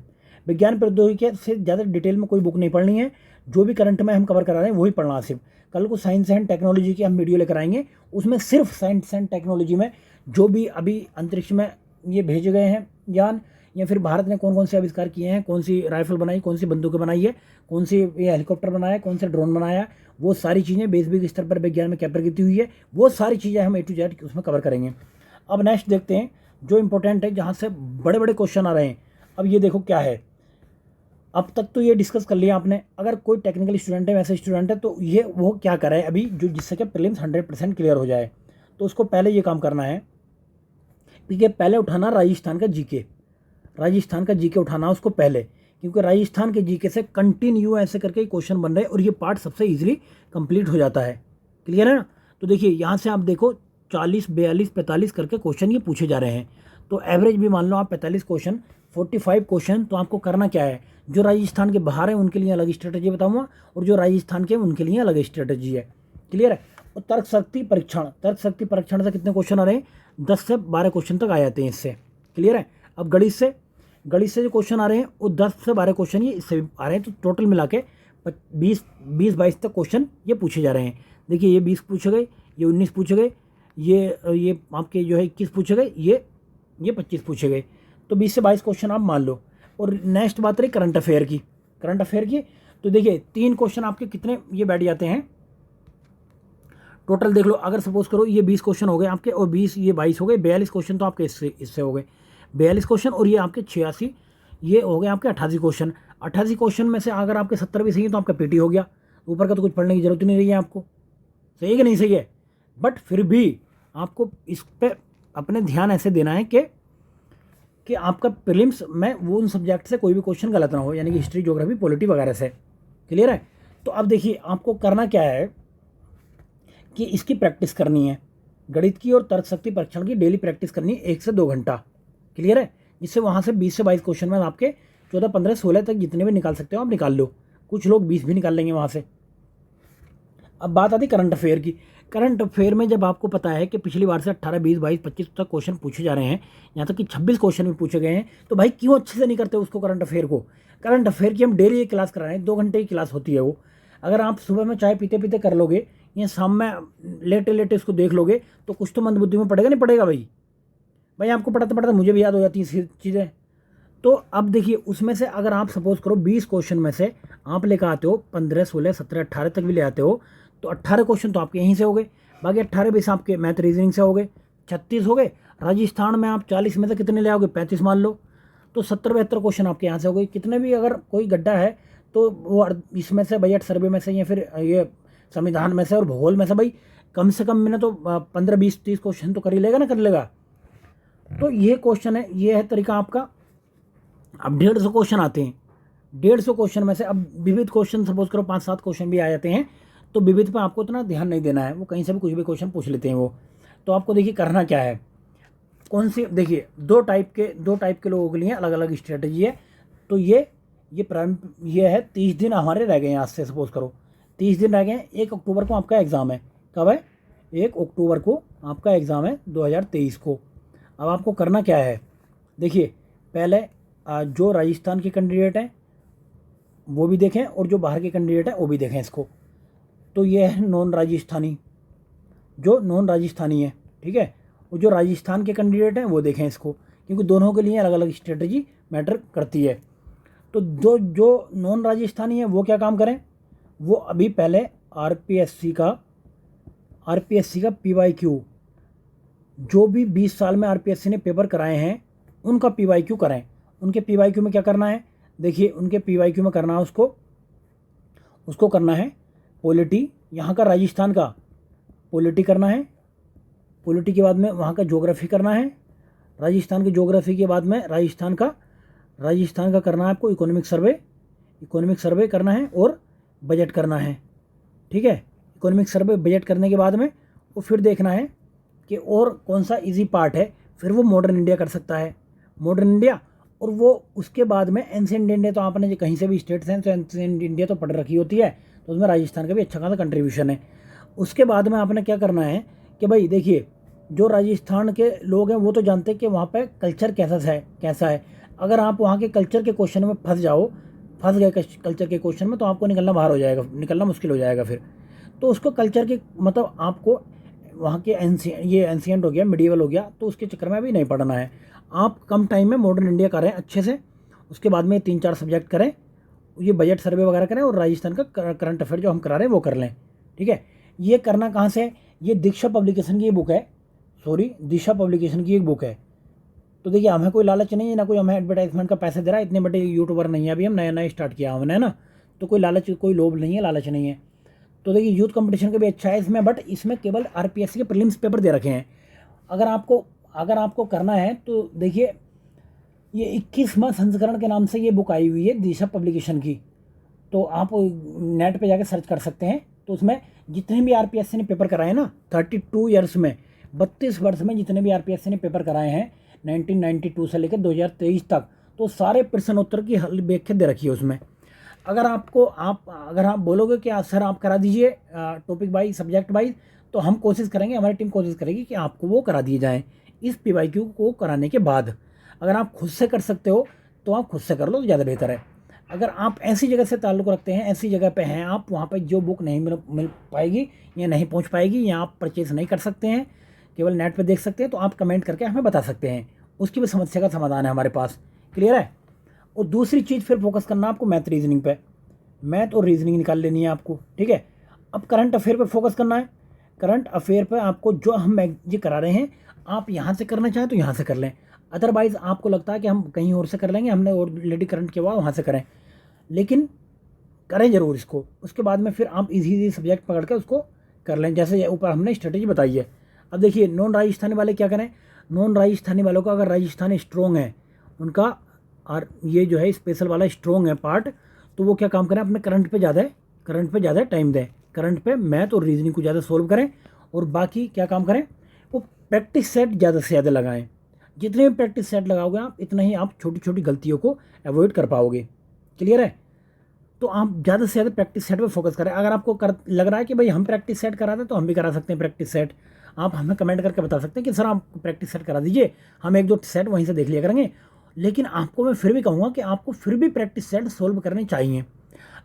विज्ञान प्रौद्योगिकी से ज़्यादा डिटेल में कोई बुक नहीं पढ़नी है, जो भी करंट में हम कवर करा रहे हैं वही पढ़ना है सिर्फ। कल को साइंस एंड टेक्नोलॉजी की हम वीडियो लेकर आएंगे, उसमें सिर्फ साइंस एंड टेक्नोलॉजी में जो भी अभी अंतरिक्ष में ये भेजे गए हैं यान, या फिर भारत ने कौन कौन से आविष्कार किए हैं, कौन सी राइफल बनाई, कौन सी बंदूकें बनाई है, कौन सी ये हेलीकॉप्टर बनाया, कौन सा ड्रोन बनाया, वो सारी चीज़ें बेसिक स्तर पर विज्ञान में कैप्चर की हुई है, वो सारी चीज़ें हम A to Z उसमें कवर करेंगे। अब नेक्स्ट देखते हैं जो इंपॉर्टेंट है, जहाँ से बड़े बड़े क्वेश्चन आ रहे हैं। अब ये देखो क्या है, अब तक तो ये डिस्कस कर लिया आपने। अगर कोई टेक्निकल स्टूडेंट है, वैसे स्टूडेंट है, तो ये वो क्या करे अभी, जो जिससे कि प्रीलिम्स 100% क्लियर हो जाए, तो उसको पहले ये काम करना है कि पहले उठाना राजस्थान का जीके उठाना उसको पहले, क्योंकि राजस्थान के जीके से कंटिन्यू ऐसे करके क्वेश्चन बन रहे हैं और ये पार्ट सबसे ईजिली कंप्लीट हो जाता है। क्लियर है ना। तो देखिए यहाँ से आप देखो 40, 42, 45 करके क्वेश्चन ये पूछे जा रहे हैं। तो एवरेज भी मान लो आप 45 क्वेश्चन, 45 क्वेश्चन। तो आपको करना क्या है, जो राजस्थान के बाहर है उनके लिए अलग स्ट्रेटेजी बताऊंगा, और जो राजस्थान के उनके लिए अलग स्ट्रेटेजी है। क्लियर है। और तर्क शक्ति परीक्षण से कितने क्वेश्चन आ रहे हैं, 10 से 12 क्वेश्चन तक आ जाते हैं इससे। क्लियर है। अब गणित से जो क्वेश्चन आ रहे हैं वो 10 से 12 क्वेश्चन ये इससे भी आ रहे हैं। तो टोटल मिला के 20-22 तक क्वेश्चन ये पूछे जा रहे हैं। देखिए ये 20 पूछे गए, ये 19 पूछे गए, ये आपके जो है 21 पूछे गए, ये 25 पूछे गए। तो 20 से 22 क्वेश्चन आप मान लो। और नेक्स्ट बात रही करंट अफेयर की। तो देखिए 3 क्वेश्चन आपके कितने ये बैठ जाते हैं टोटल। देख लो, अगर सपोज करो ये 20 क्वेश्चन हो गए आपके, और 20 ये 22 हो गए, 42 क्वेश्चन तो आपके इससे हो गए। 42 क्वेश्चन और ये आपके 86, ये हो गए आपके 88 क्वेश्चन। 88 क्वेश्चन में से अगर आपके 70 भी सही है तो आपका पीटी हो गया, ऊपर का तो कुछ पढ़ने की जरूरत ही नहीं रही है आपको। सही है कि नहीं सही है? बट फिर भी आपको इस पर अपने ध्यान ऐसे देना है कि आपका प्रीलिम्स में वो उन सब्जेक्ट से कोई भी क्वेश्चन गलत ना हो, यानी कि हिस्ट्री, ज्योग्राफी, पॉलिटी वगैरह से। क्लियर है? तो अब देखिए आपको करना क्या है कि इसकी प्रैक्टिस करनी है, गणित की और तर्क शक्ति परीक्षण की डेली प्रैक्टिस करनी है 1 से 2 घंटा। क्लियर है? जिससे वहाँ से 20 से 22 क्वेश्चन में आपके 14, 15, 16 तक जितने भी निकाल सकते हो आप निकाल लो। कुछ लोग 20 भी निकाल लेंगे वहाँ से। अब बात आती करंट अफेयर की। करंट अफेयर में जब आपको पता है कि पिछली बार से 18, 20, 22, 25 तक क्वेश्चन पूछे जा रहे हैं, यहाँ तक कि 26 क्वेश्चन भी पूछे गए हैं, तो भाई क्यों अच्छे से नहीं करते उसको करंट अफेयर को? करंट अफेयर की हम डेली एक क्लास करा रहे हैं, 2 घंटे की क्लास होती है वो। अगर आप सुबह में चाय पीते पीते कर लोगे या शाम में लेटे लेटे इसको देख लोगे तो कुछ तो मंदबुद्धि में पड़ेगा नहीं पड़ेगा भाई आपको पढ़ाते पढ़ाते मुझे भी याद हो जाती है चीज़ें। तो अब देखिए उसमें से अगर आप सपोज करो 20 क्वेश्चन में से आप लेकर आते हो 15, 16, 17, 18 तक भी ले आते हो, तो 18 क्वेश्चन तो आपके यहीं से हो गए, बाकी 18, 20 आपके मैथ रीजनिंग से हो गए, 36 हो गए। राजस्थान में आप 40 में से कितने ले आओगे? 35 मान लो, तो 70, 72 क्वेश्चन आपके यहाँ से हो गए। कितने भी अगर कोई गड्ढा है तो वो इसमें से बजट सर्वे में से या फिर ये संविधान में से और भूगोल में से भाई कम से कम मैंने तो 15, 20, 30 क्वेश्चन तो कर ही लेगा ना, कर लेगा। तो ये क्वेश्चन है, ये है तरीका आपका। अब 150 क्वेश्चन आते हैं, 150 क्वेश्चन में से अब विविध क्वेश्चन सपोज करो 5-7 क्वेश्चन भी आ जाते हैं, तो विविध पे आपको इतना ध्यान नहीं देना है, वो कहीं से भी कुछ भी क्वेश्चन पूछ लेते हैं वो। तो आपको देखिए करना क्या है, कौन सी, देखिए दो टाइप के लोगों के लिए अलग अलग स्ट्रेटजी है। तो ये है 30 दिन हमारे रह गए हैं आज से, सपोज करो 30 दिन रह गए हैं। 1 अक्टूबर को आपका एग्ज़ाम है। कब है? 1 अक्टूबर को आपका एग्ज़ाम है 2023 को। अब आपको करना क्या है, देखिए पहले जो राजस्थान के कैंडिडेट हैं वो भी देखें और जो बाहर के कैंडिडेट हैं वो भी देखें इसको। तो ये है नॉन राजस्थानी, जो नॉन राजस्थानी है, ठीक है, और जो राजस्थान के कैंडिडेट हैं वो देखें इसको, क्योंकि दोनों के लिए अलग अलग स्ट्रेटजी मैटर करती है। तो जो नॉन राजस्थानी है वो क्या काम करें, वो अभी पहले आरपीएससी का PYQ, जो भी 20 साल में आरपीएससी ने पेपर कराए हैं उनका PYQ करें। उनके PYQ में क्या करना है, देखिए उनके PYQ में करना है उसको करना है पॉलिटी, यहाँ का राजस्थान का पॉलिटी करना है। पॉलिटी के बाद में वहाँ का ज्योग्राफी करना है। राजस्थान की ज्योग्राफी के बाद में राजस्थान का करना है आपको इकोनॉमिक सर्वे करना है और बजट करना है, ठीक है। इकोनॉमिक सर्वे बजट करने के बाद में वो फिर देखना है कि और कौन सा इजी पार्ट है, फिर वो मॉडर्न इंडिया कर सकता है, मॉडर्न इंडिया। और वो उसके बाद में एंशिएंट इंडिया, तो आपने जो कहीं से भी स्टेट साइंस एंशिएंट इंडिया तो पढ़ रखी होती है, तो उसमें राजस्थान का भी अच्छा खासा कंट्रीब्यूशन है। उसके बाद में आपने क्या करना है कि भाई देखिए जो राजस्थान के लोग हैं वो तो जानते हैं कि वहाँ पे कल्चर कैसा है। अगर आप वहाँ के कल्चर के क्वेश्चन में फंस गए कल्चर के क्वेश्चन में, तो आपको निकलना मुश्किल हो जाएगा फिर। तो उसको कल्चर के मतलब आपको वहाँ के एंशिएंट हो गया, मिडिवल हो गया, तो उसके चक्कर में अभी नहीं पढ़ना है। आप कम टाइम में मॉडर्न इंडिया करें अच्छे से, उसके बाद में 3-4 सब्जेक्ट करें, ये बजट सर्वे वगैरह करें और राजस्थान का करंट अफेयर जो हम करा रहे हैं वो कर लें, ठीक है। ये करना कहाँ से, ये दिशा पब्लिकेशन की बुक है, दिशा पब्लिकेशन की एक बुक है। तो देखिए हमें कोई लालच नहीं है, ना कोई हमें एडवर्टाइजमेंट का पैसे दे रहा है, इतने बड़े यूट्यूबर नहीं है, अभी हम नया स्टार्ट किया हमने, है ना। तो कोई लोभ नहीं है, लालच नहीं है। तो देखिए यूथ कंपटीशन का भी अच्छा है इसमें, बट इसमें केवल आरपीएससी के प्रीलिम्स पेपर दे रखे हैं। अगर आपको करना है तो देखिए ये 21वां संस्करण के नाम से ये बुक आई हुई है दिशा पब्लिकेशन की, तो आप नेट पे जाके सर्च कर सकते हैं। तो उसमें जितने भी आरपीएससी ने पेपर कराए ना 32 ईयर्स में, 32 वर्ष में जितने भी आरपीएससी ने पेपर कराए हैं 1992 से लेकर 2023 तक, तो सारे प्रश्न उत्तर की हल व्याख्या दे रखी है उसमें। अगर आप बोलोगे कि सर आप करा दीजिए टॉपिक वाइज, सब्जेक्ट वाइज, तो हम कोशिश करेंगे, हमारी टीम कोशिश करेगी कि आपको वो करा दिए जाएँ इस PYQ को कराने के बाद। अगर आप खुद से कर सकते हो तो आप खुद से कर लो तो ज़्यादा बेहतर है। अगर आप ऐसी जगह से ताल्लुक़ रखते हैं, ऐसी जगह पे हैं आप, वहाँ पे जो बुक नहीं मिल पाएगी या नहीं पहुँच पाएगी या आप परचेज़ नहीं कर सकते हैं, केवल नेट पे देख सकते हैं, तो आप कमेंट करके हमें बता सकते हैं, उसकी भी समस्या का समाधान है हमारे पास। क्लियर है? और दूसरी चीज़ फिर फोकस करना आपको मैथ रीजनिंग पे, मैथ और रीजनिंग निकाल लेनी है आपको, ठीक है। अब करंट अफेयर पे फोकस करना है। करंट अफेयर पे आपको जो हम ये करा रहे हैं, आप यहाँ से करना चाहें तो यहाँ से कर लें, अदरवाइज़ आपको लगता है कि हम कहीं और से कर लेंगे, हमने ऑलरेडी करंट किया हुआ वहाँ से करें, लेकिन करें ज़रूर इसको। उसके बाद में फिर आप इजी सब्जेक्ट पकड़ के उसको कर लें, जैसे ऊपर हमने स्ट्रेटेजी बताई है। अब देखिए नॉन राजस्थानी वाले क्या करें, नॉन राजस्थानी वालों का अगर राजस्थानी स्ट्रॉन्ग है उनका, और ये जो है स्पेशल वाला स्ट्रॉन्ग है पार्ट, तो वो क्या काम करें, अपने करंट पे ज़्यादा टाइम दें, करंट पे मैथ और रीजनिंग को ज़्यादा सोल्व करें, और बाकी क्या काम करें, वो प्रैक्टिस सेट ज़्यादा से ज़्यादा लगाएं। जितने भी प्रैक्टिस सेट लगाओगे आप, इतना ही आप छोटी छोटी गलतियों को अवॉइड कर पाओगे। क्लियर है? तो आप ज़्यादा से ज़्यादा प्रैक्टिस सेट पे फोकस करें। अगर आपको लग रहा है कि भाई हम प्रैक्टिस सेट करा दें, तो हम भी करा सकते हैं प्रैक्टिस सेट। आप हमें कमेंट करके बता सकते हैं कि सर आप प्रैक्टिस सेट करा दीजिए, हम एक दो सेट वहीं से देख लिया करेंगे। लेकिन आपको मैं फिर भी कहूँगा कि आपको फिर भी प्रैक्टिस सेट सोल्व करने चाहिए।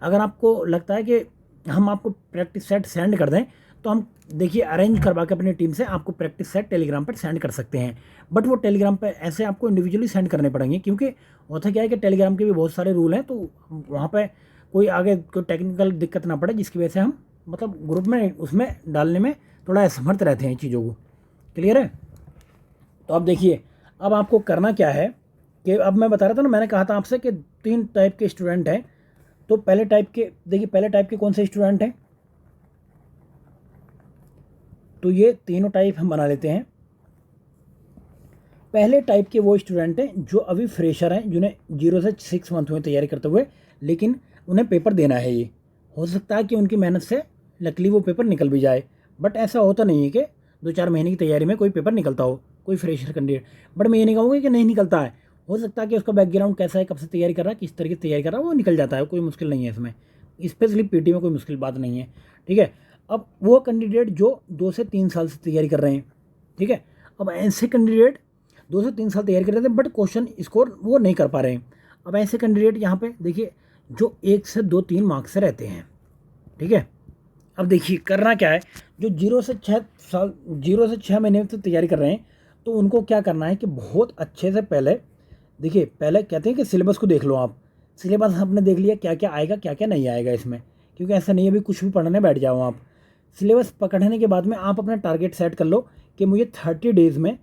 अगर आपको लगता है कि हम आपको प्रैक्टिस सेट सेंड कर दें, तो हम देखिए अरेंज करवा के अपनी टीम से आपको प्रैक्टिस सेट टेलीग्राम पर सेंड कर सकते हैं। बट वो टेलीग्राम पर ऐसे आपको इंडिविजुअली सेंड करने पड़ेंगे, क्योंकि होता क्या है कि टेलीग्राम के भी बहुत सारे रूल हैं, तो वहाँ पर कोई आगे कोई टेक्निकल दिक्कत ना पड़े, जिसकी वजह से हम मतलब ग्रुप में उसमें डालने में थोड़ा असमर्थ रहते हैं चीज़ों को। क्लियर है? तो अब देखिए, अब आपको करना क्या है कि अब मैं बता रहा था ना, मैंने कहा था आपसे कि 3 टाइप के स्टूडेंट हैं। तो पहले टाइप के देखिए, पहले टाइप के कौन से स्टूडेंट हैं, तो ये तीनों टाइप हम बना लेते हैं। पहले टाइप के वो स्टूडेंट हैं जो अभी फ्रेशर हैं, जिन्हें 0 से 6 मंथ में तैयारी करते हुए, लेकिन उन्हें पेपर देना है। ये हो सकता है कि उनकी मेहनत से लकीली वो पेपर निकल भी जाए, बट ऐसा होता नहीं है कि 2-4 महीने की तैयारी में कोई पेपर निकलता हो, कोई फ्रेशर कैंडिडेट। बट मैं ये नहीं कहूँगा कि नहीं निकलता है, हो सकता है कि उसका बैकग्राउंड कैसा है, कब से तैयारी कर रहा है, किस तरीके से तैयारी कर रहा है, वो निकल जाता है, कोई मुश्किल नहीं है इसमें। स्पेशली पीटी में कोई मुश्किल बात नहीं है। ठीक है? अब वो कैंडिडेट जो 2 से 3 साल से तैयारी कर रहे हैं, ठीक है, अब ऐसे कैंडिडेट 2 से 3 साल तैयारी कर रहे थे, बट क्वेश्चन स्कोर वो नहीं कर पा रहे हैं। अब ऐसे कैंडिडेट यहाँ पे देखिए जो 1 से 2-3 मार्क्स से रहते हैं। ठीक है? अब देखिए करना क्या है, जो 0 से 6 महीने से तैयारी कर रहे हैं, तो उनको क्या करना है कि बहुत अच्छे से पहले देखिए, पहले कहते हैं कि सिलेबस को देख लो आप। सिलेबस आपने देख लिया क्या क्या आएगा, क्या क्या नहीं आएगा इसमें, क्योंकि ऐसा नहीं है अभी कुछ भी पढ़ने बैठ जाओ आप। सिलेबस पकड़ने के बाद में आप अपना टारगेट सेट कर लो कि मुझे 30 डेज़ में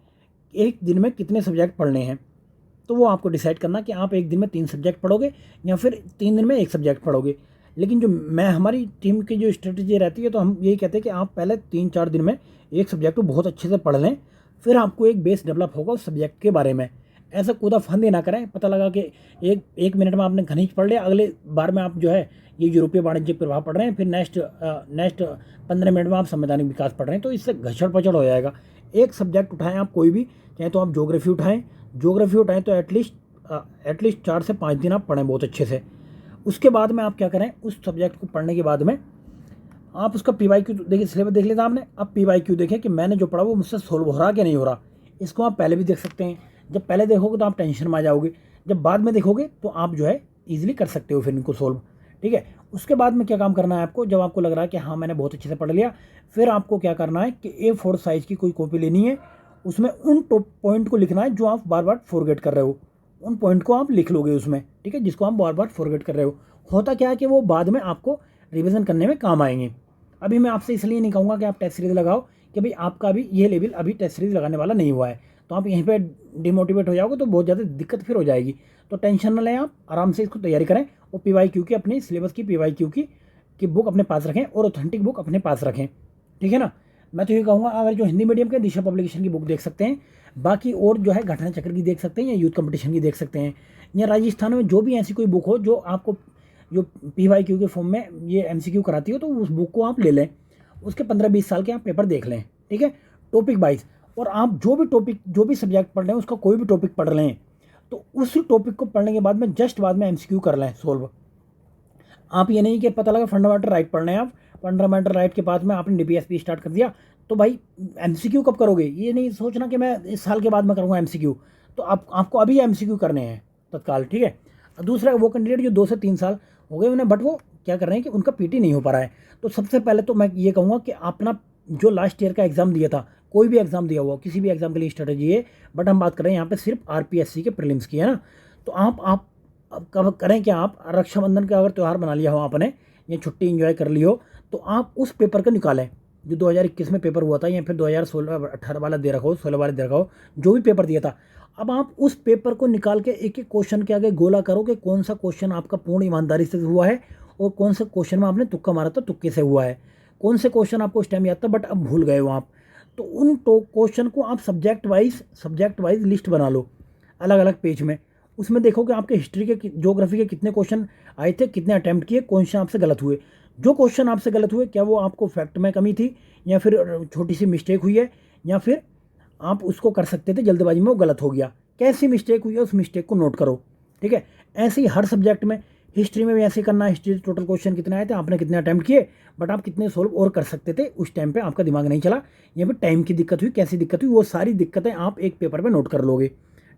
एक दिन में कितने सब्जेक्ट पढ़ने हैं। तो वो आपको डिसाइड करना कि आप एक दिन में 3 सब्जेक्ट पढ़ोगे या फिर 3 दिन में 1 सब्जेक्ट पढ़ोगे। लेकिन जो मैं हमारी टीम की जो स्ट्रेटजी रहती है, तो हम यही कहते हैं कि आप पहले 3-4 दिन में एक सब्जेक्ट को बहुत अच्छे से पढ़ लें, फिर आपको एक बेस डेवलप होगा उस सब्जेक्ट के बारे में। ऐसा कूदा फंदे ना करें, पता लगा कि एक मिनट में आपने खनिज पढ़ लिया, अगले बार में आप जो है ये यूरोपीय वाणिज्य प्रभाव पढ़ रहे हैं, फिर नेक्स्ट 15 मिनट में आप संवैधानिक विकास पढ़ रहे हैं, तो इससे घसड़ पचड़ हो जाएगा। एक सब्जेक्ट उठाएं आप कोई भी, चाहे तो आप ज्योग्राफी उठाएं तो एटलीस्ट 4 से 5 दिन आप पढ़ें बहुत अच्छे से। उसके बाद में आप क्या करें, उस सब्जेक्ट को पढ़ने के बाद में आप उसका PYQ देखिए, सिलेबस देख लेता आपने, अब PYQ देखें कि मैंने जो पढ़ा वो मुझसे सोल्व हो रहा कि नहीं हो रहा। इसको आप पहले भी देख सकते हैं। जब पहले देखोगे तो आप टेंशन में आ जाओगे, जब बाद में देखोगे तो आप जो है ईजिली कर सकते हो फिर इनको सोल्व। ठीक है? उसके बाद में क्या काम करना है आपको, जब आपको लग रहा है कि हाँ मैंने बहुत अच्छे से पढ़ लिया, फिर आपको क्या करना है कि A4 साइज़ की कोई कॉपी लेनी है, उसमें उन टॉप पॉइंट को लिखना है जो आप बार बार फॉरगेट कर रहे हो। उन पॉइंट को आप लिख लोगे उसमें, ठीक है, जिसको आप बार बार फॉरगेट कर रहे हो। होता क्या है कि वो बाद में आपको रिवीजन करने में काम आएंगे। अभी मैं आपसे इसलिए नहीं कहूँगा कि आप टेस्ट सीरीज लगाओ, कि भाई आपका भी ये लेवल अभी टेस्ट सीरीज लगाने वाला नहीं हुआ है, तो आप यहीं पे डिमोटिवेट हो जाओगे, तो बहुत ज़्यादा दिक्कत फिर हो जाएगी। तो टेंशन न लें, आप आराम से इसको तैयारी करें, और PYQ की अपनी सिलेबस की PYQ की बुक अपने पास रखें, और ऑथेंटिक बुक अपने पास रखें। ठीक है ना? मैं तो ये कहूँगा, अगर जो हिंदी मीडियम के दिशा पब्लिकेशन की बुक देख सकते हैं, बाकी और जो है घटना चक्र की देख सकते हैं, या यूथ कंपटीशन की देख सकते हैं, या राजस्थान में जो भी ऐसी कोई बुक हो जो आपको जो PYQ के फॉर्म में ये MCQ कराती हो, तो उस बुक को आप ले लें। उसके 15-20 साल के आप पेपर देख लें। ठीक है? टॉपिक वाइज, और आप जो भी सब्जेक्ट पढ़ रहे हैं उसका कोई भी टॉपिक पढ़ लें, तो उस टॉपिक को पढ़ने के बाद में जस्ट बाद में MCQ कर लें सोल्व। आप ये नहीं कि पता लगा फंडामेंटल राइट पढ़ना है, आप फंडामेंटल राइट के बाद में आपने DPSP स्टार्ट कर दिया, तो भाई MCQ कब करोगे, ये नहीं सोचना कि मैं इस साल के बाद में करूँगा MCQ। तो आपको अभी MCQ करने हैं तत्काल। ठीक है? दूसरा, वो कैंडिडेट जो 2 से 3 साल हो गए उन्हें, बट वो क्या कर रहे हैं कि उनका PT नहीं हो पा रहा है, तो सबसे पहले तो मैं ये कहूँगा कि अपना जो लास्ट ईयर का एग्ज़ाम दिया था, कोई भी एग्ज़ाम दिया हुआ, किसी भी एग्ज़ाम के लिए स्ट्रेटजी है, बट हम बात कर रहे हैं यहाँ पे सिर्फ RPSC के प्रीलिम्स की, है ना? तो आप अब कब करें क्या, आप रक्षाबंधन का अगर त्यौहार बना लिया हो आपने, या छुट्टी एंजॉय कर ली हो, तो आप उस पेपर को निकालें। जो 2021 में पेपर हुआ था, या फिर 2016-18 वाला दे रखा हो, 16 वाला दे रखा हो, जो भी पेपर दिया था, अब आप उस पेपर को निकाल के एक एक क्वेश्चन के आगे गोला करो कि कौन सा क्वेश्चन आपका पूर्ण ईमानदारी से हुआ है और कौन सा क्वेश्चन में आपने तुक्का मारा था, तुक्के से हुआ है, कौन से क्वेश्चन आपको उस टाइम याद था बट अब भूल गए हो आप। तो उन क्वेश्चन को आप सब्जेक्ट वाइज लिस्ट बना लो अलग अलग पेज में। उसमें देखो कि आपके हिस्ट्री के, ज्योग्राफी के कितने क्वेश्चन आए थे, कितने अटैम्प्ट किए, कौन से आपसे गलत हुए। जो क्वेश्चन आपसे गलत हुए, क्या वो आपको फैक्ट में कमी थी, या फिर छोटी सी मिस्टेक हुई है, या फिर आप उसको कर सकते थे जल्दबाजी में, वो गलत हो गया, कैसी मिस्टेक हुई है उस मिस्टेक को नोट करो। ठीक है, ऐसे ही हर सब्जेक्ट में, हिस्ट्री में भी ऐसे करना है। हिस्ट्री टोटल क्वेश्चन कितने आए थे, आपने कितने अटैम्प्ट किए, बट आप कितने सोल्व और कर सकते थे उस टाइम पे, आपका दिमाग नहीं चला, या फिर टाइम की दिक्कत हुई, कैसी दिक्कत हुई, वो सारी दिक्कतें आप एक पेपर पे नोट कर लोगे।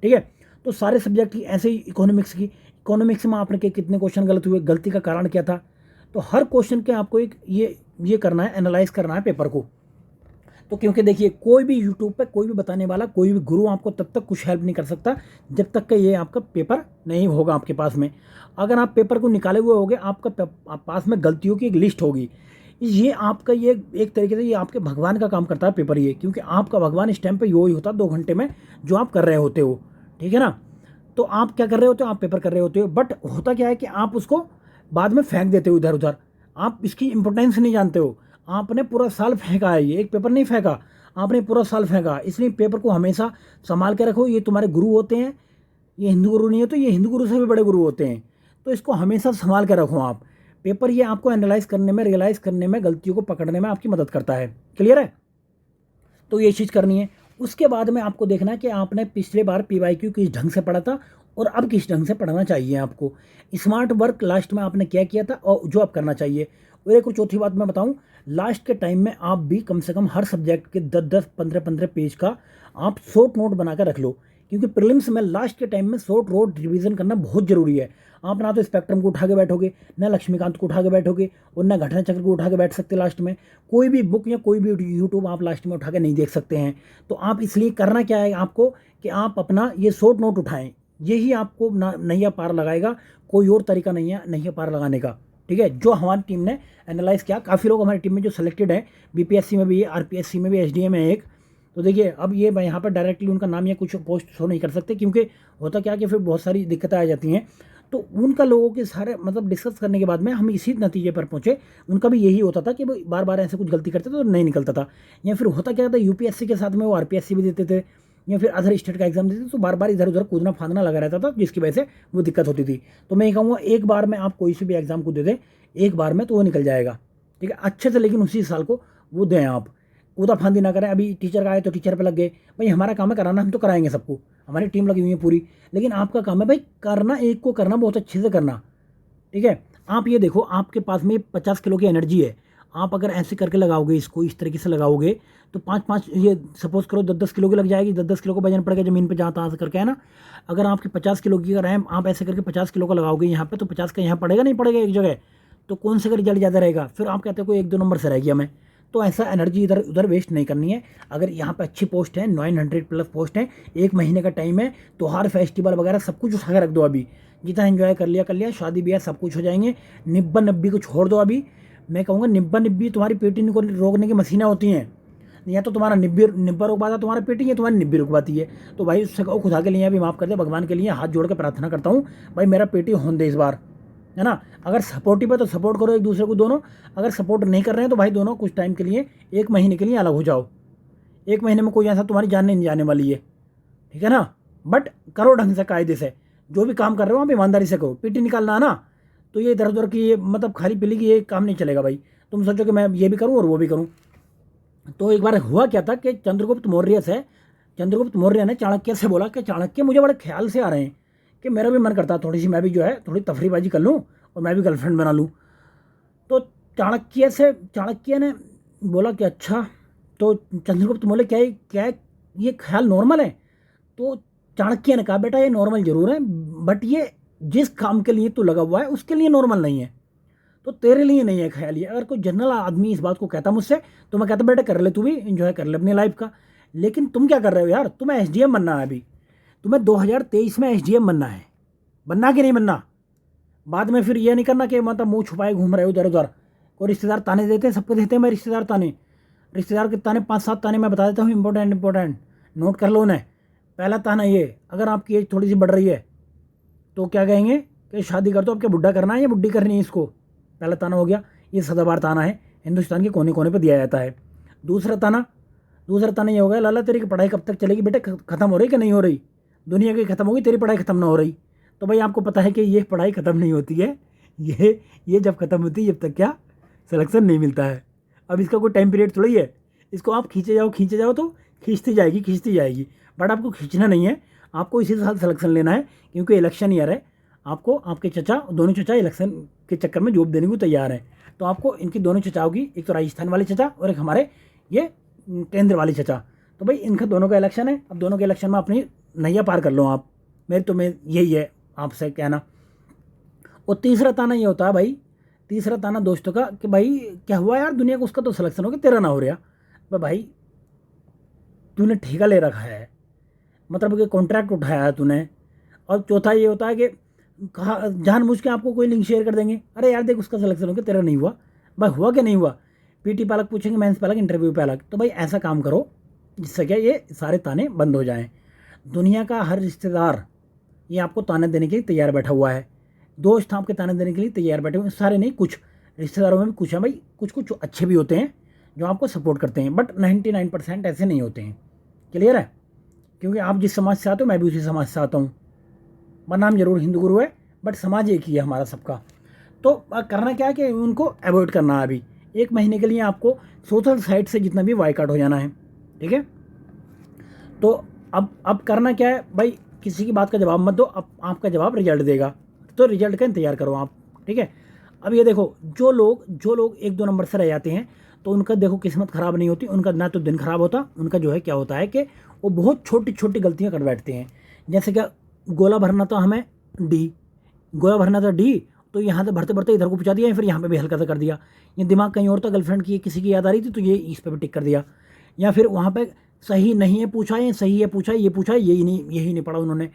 ठीक है, तो सारे सब्जेक्ट की ऐसे ही इकोनॉमिक्स में आपने कितने क्वेश्चन गलत हुए, गलती का कारण क्या था। तो हर क्वेश्चन के आपको एक ये करना है, एनालाइज करना है पेपर को। तो क्योंकि देखिए, कोई भी यूट्यूब पे कोई भी बताने वाला, कोई भी गुरु आपको तब तक कुछ हेल्प नहीं कर सकता जब तक कि ये आपका पेपर नहीं होगा आपके पास में। अगर आप पेपर को निकाले हुए होगे, आपका पास में गलतियों की एक लिस्ट होगी, ये आपका, ये एक तरीके से ये आपके भगवान का काम करता है पेपर ये, क्योंकि आपका भगवान इस टाइम पे यो ही होता है 2 घंटे में जो आप कर रहे होते हो। ठीक है ना, तो आप क्या कर रहे होते हो, आप पेपर कर रहे होते हो, बट होता क्या है कि आप उसको बाद में फेंक देते हो इधर उधर, आप इसकी इंपॉर्टेंस नहीं जानते हो। आपने पूरा साल फेंका है, ये एक पेपर नहीं फेंका, आपने पूरा साल फेंका। इसलिए पेपर को हमेशा संभाल के रखो, ये तुम्हारे गुरु होते हैं, ये हिंदू गुरु नहीं है तो ये हिंदू गुरु से भी बड़े गुरु होते हैं, तो इसको हमेशा संभाल के रखो आप। पेपर ये आपको एनालाइज करने में, रियलाइज़ करने में, गलतियों को पकड़ने में आपकी मदद करता है। क्लियर है, तो ये चीज़ करनी है। उसके बाद में आपको देखना है कि आपने पिछले बार PYQ किस ढंग से पढ़ा था और अब किस ढंग से पढ़ना चाहिए आपको। स्मार्ट वर्क लास्ट में आपने क्या किया था और जो अब करना चाहिए। और एक और चौथी बात मैं बताऊं, लास्ट के टाइम में आप भी कम से कम हर सब्जेक्ट के 10-10, 15-15 पेज का आप शॉर्ट नोट बना कर रख लो, क्योंकि प्रीलिम्स में लास्ट के टाइम में शॉर्ट नोट रिवीजन करना बहुत ज़रूरी है। आप ना तो स्पेक्ट्रम को उठा के बैठोगे, ना लक्ष्मीकांत को उठा के बैठोगे, और ना घटना चक्र को उठा के बैठ सकते लास्ट में। कोई भी बुक या कोई भी यूट्यूब आप लास्ट में उठा के नहीं देख सकते हैं। तो आप इसलिए करना क्या है आपको, कि आप अपना ये शॉर्ट नोट उठाएं, यही आपको नैया पार लगाएगा। कोई और तरीका नहीं है नैया पार लगाने का। ठीक है, जो हमारी टीम ने एनालाइज किया, काफ़ी लोग हमारी टीम में जो सिलेक्टेड हैं, BPSC में भी है, RPSC में भी, SDM है एक। तो देखिए, अब ये मैं यहाँ पर डायरेक्टली उनका नाम या कुछ पोस्ट शो नहीं कर सकते, क्योंकि होता क्या कि फिर बहुत सारी दिक्कतें आ जाती हैं। तो उनका लोगों के सारे मतलब डिस्कस करने के बाद में हम इसी नतीजे पर पहुँचे। उनका भी यही होता था कि भाई बार बार ऐसे कुछ गलती करते तो नहीं निकलता था, या फिर होता क्या था, UPSC के साथ में वो RPSC भी देते थे, या फिर अदर स्टेट का एग्जाम देते थे, तो बार बार इधर उधर कूदना फादना लगा रहता था, जिसकी वजह से वो दिक्कत होती थी। तो मैं ये कहूँगा, एक बार में आप कोई से भी एग्जाम को दे दें, एक बार में तो वो निकल जाएगा। ठीक है, अच्छे से, लेकिन उसी साल को वो दें आप, कूदा फांदी ना करें। अभी टीचर का आए तो टीचर पे लग गए, भाई हमारा काम है कराना, हम तो कराएंगे सबको, हमारी टीम लगी हुई है पूरी, लेकिन आपका काम है भाई करना, एक को करना, बहुत अच्छे से करना। ठीक है, आप ये देखो, आपके पास में 50 किलो की एनर्जी है, आप अगर ऐसे करके लगाओगे, इसको इस तरीके से लगाओगे, तो 5-5, ये सपोज करो 10-10 किलो की लग जाएगी, 10-10 किलो का वजन पड़ेगा ज़मीन पे, जहाँ तहाँ से करके, है ना। अगर आपकी 50 किलो की अगर आप ऐसे करके 50 किलो का लगाओगे यहाँ पे, तो 50 का यहाँ पड़ेगा, नहीं पड़ेगा एक जगह, तो कौन से का रिजल्ट ज़्यादा रहेगा। फिर आप कहते हो कोई 1-2 नंबर से रह गया मैं। तो ऐसा एनर्जी इधर उधर वेस्ट नहीं करनी है। अगर यहाँ पे अच्छी पोस्ट है, 900+ पोस्ट है, 1 महीने का टाइम है, त्योहार फेस्टिवल वगैरह सब कुछ उठा के रख दो। अभी जितना एंजॉय कर लिया, शादी ब्याह सब कुछ हो जाएंगे। निब्बा नब्बी को छोड़ दो अभी। मैं कहूँगा निब्बा निब्बी तुम्हारी पेटी को रोकने की मशीनें होती हैं, या तो तुम्हारा निब्बा रुक पाता तुम्हारा पेटी, या तुम्हारी निब्बी रुक पाती है। तो भाई उससे कहो खुदा के लिए भी माफ़ कर दे, भगवान के लिए हाथ जोड़ के प्रार्थना करता हूँ, भाई मेरा पेटी होने दे इस बार, है ना। अगर सपोर्टिव है तो सपोर्ट करो एक दूसरे को दोनों, अगर सपोर्ट नहीं कर रहे हैं तो भाई दोनों कुछ टाइम के लिए, 1 महीने के लिए अलग हो जाओ। 1 महीने में कोई ऐसा तुम्हारी जान नहीं जाने वाली है, ठीक है ना। बट करो ढंग से, कायदे से, जो भी काम कर रहे हो आप ईमानदारी से करो। पीटी निकालना ना, तो ये इधर उधर की, ये मतलब खाली पीली की ये काम नहीं चलेगा भाई। तुम सोचो कि मैं ये भी करूँ और वो भी करूँ। तो एक बार हुआ क्या था कि चंद्रगुप्त मौर्य ने चाणक्य से बोला कि चाणक्य, मुझे बड़े ख्याल से आ रहे हैं कि मेरा भी मन करता है थोड़ी सी, मैं भी जो है थोड़ी तफरीबाजी कर लूँ और मैं भी गर्लफ्रेंड बना लूँ। तो चाणक्य ने बोला कि अच्छा, तो चंद्रगुप्त बोले क्या ये ख्याल नॉर्मल है। तो चाणक्य ने कहा, बेटा ये नॉर्मल जरूर है, बट ये जिस काम के लिए तू लगा हुआ है उसके लिए नॉर्मल नहीं है, तो तेरे लिए नहीं है ख्याल ये। अगर कोई जनरल आदमी इस बात को कहता मुझसे, तो मैं कहता बेटा कर ले, तू भी इंजॉय कर ले अपनी लाइफ का। लेकिन तुम क्या कर रहे हो यार, तुम्हें SDM बनना है अभी, तुम्हें 2023 में SDM बनना है, बनना कि नहीं बनना। बाद में फिर ये नहीं करना कि मतलब मुंह छुपाए घूम रहे हो इधर उधर। कोई रिश्तेदार ताने देते हैं, सबको देते हैं मैं रिश्तेदार ताने, रिश्तेदार के ताने 5-7 ताने मैं बता देता हूँ, इंपॉर्टेंट नोट कर लो उन्हें। पहला ताना ये, अगर आपकी एज थोड़ी सी बढ़ रही है तो क्या कहेंगे कि शादी कर दो, अब क्या बुढ़ा करना है या बुढ़ी करनी है इसको। पहला ताना हो गया, ये सदाबहार ताना है, हिंदुस्तान के कोने कोने पर दिया जाता है। दूसरा ताना ये हो गया, लाला तेरी पढ़ाई कब तक चलेगी बेटा, ख़त्म हो रही कि नहीं हो रही, दुनिया की ख़त्म होगी, तेरी पढ़ाई ख़त्म ना हो रही। तो भाई आपको पता है कि ये पढ़ाई ख़त्म नहीं होती है, ये जब ख़त्म होती है जब तक क्या सिलेक्शन नहीं मिलता है। अब इसका कोई टाइम पीरियड थोड़ी है, इसको आप खींचे जाओ तो खींचती जाएगी, बट आपको खींचना नहीं है, आपको इसी साल सिलेक्शन लेना है, क्योंकि इलेक्शन ईयर है। आपको आपके दोनों चचा इलेक्शन के चक्कर में जॉब देने को तैयार हैं। तो आपको इनकी दोनों चचाओं की, एक तो राजस्थान वाले चचा और एक हमारे ये केंद्र वाले चचा, तो भाई इनका दोनों का इलेक्शन है। अब दोनों के इलेक्शन में अपनी नैया पार कर लो आप, मैं यही है आपसे कहना। और तीसरा ताना ये होता है भाई, तीसरा ताना दोस्तों का कि भाई क्या हुआ यार, दुनिया को उसका तो सिलेक्शन हो गया, तेरा ना हो रहा। भाई तूने ठेका ले रखा है, मतलब कि कॉन्ट्रैक्ट उठाया है तूने। और चौथा ये होता है कि कहा जानबूझ के आपको कोई लिंक शेयर कर देंगे, अरे यार देख उसका सिलेक्शन हो गया, तेरा नहीं हुआ। भाई हुआ कि नहीं हुआ, पीटी पे अलग पूछेंगे, मेंस पे अलग, इंटरव्यू पे अलग। तो भाई ऐसा काम करो जिससे क्या ये सारे ताने बंद हो जाएं। दुनिया का हर रिश्तेदार ये आपको ताने देने के लिए तैयार बैठा हुआ है, दोस्त आपके ताने देने के लिए तैयार बैठे हुए हैं, सारे नहीं, कुछ रिश्तेदारों में भी कुछ है भाई, कुछ अच्छे भी होते हैं जो आपको सपोर्ट करते हैं, बट 99% ऐसे नहीं होते हैं। क्लियर है, क्योंकि आप जिस समाज से आते हो मैं भी उसी समाज से आता हूँ, मेरा नाम जरूर हिंदू गुरु है, बट समाज एक ही है हमारा सबका। तो करना क्या है कि उनको अवॉइड करना है। अभी 1 महीने के लिए आपको सोशल साइट से जितना भी बायकॉट हो जाना है, ठीक है। तो अब करना क्या है भाई, किसी की बात का जवाब मत दो, अब आपका जवाब रिजल्ट देगा, तो रिजल्ट का इंतजार करो आप, ठीक है। अब ये देखो, जो लोग 1-2 नंबर से रह जाते हैं तो उनका देखो किस्मत ख़राब नहीं होती, उनका ना तो दिन ख़राब होता, उनका जो है क्या होता है कि वो बहुत छोटी छोटी गलतियाँ कर बैठते हैं। जैसे क्या, गोला भरना था हमें डी, तो यहाँ से भरते भरते इधर को पहुँचा दिया, फिर यहाँ पे भी हल्का सा कर दिया। ये दिमाग कहीं और था, गर्लफ्रेंड की किसी की याद आ रही थी तो ये इस पर भी टिक कर दिया। या फिर वहाँ पे सही नहीं है पूछा है, सही है पूछा है, ये पूछा है, यही नहीं पढ़ा उन्होंने।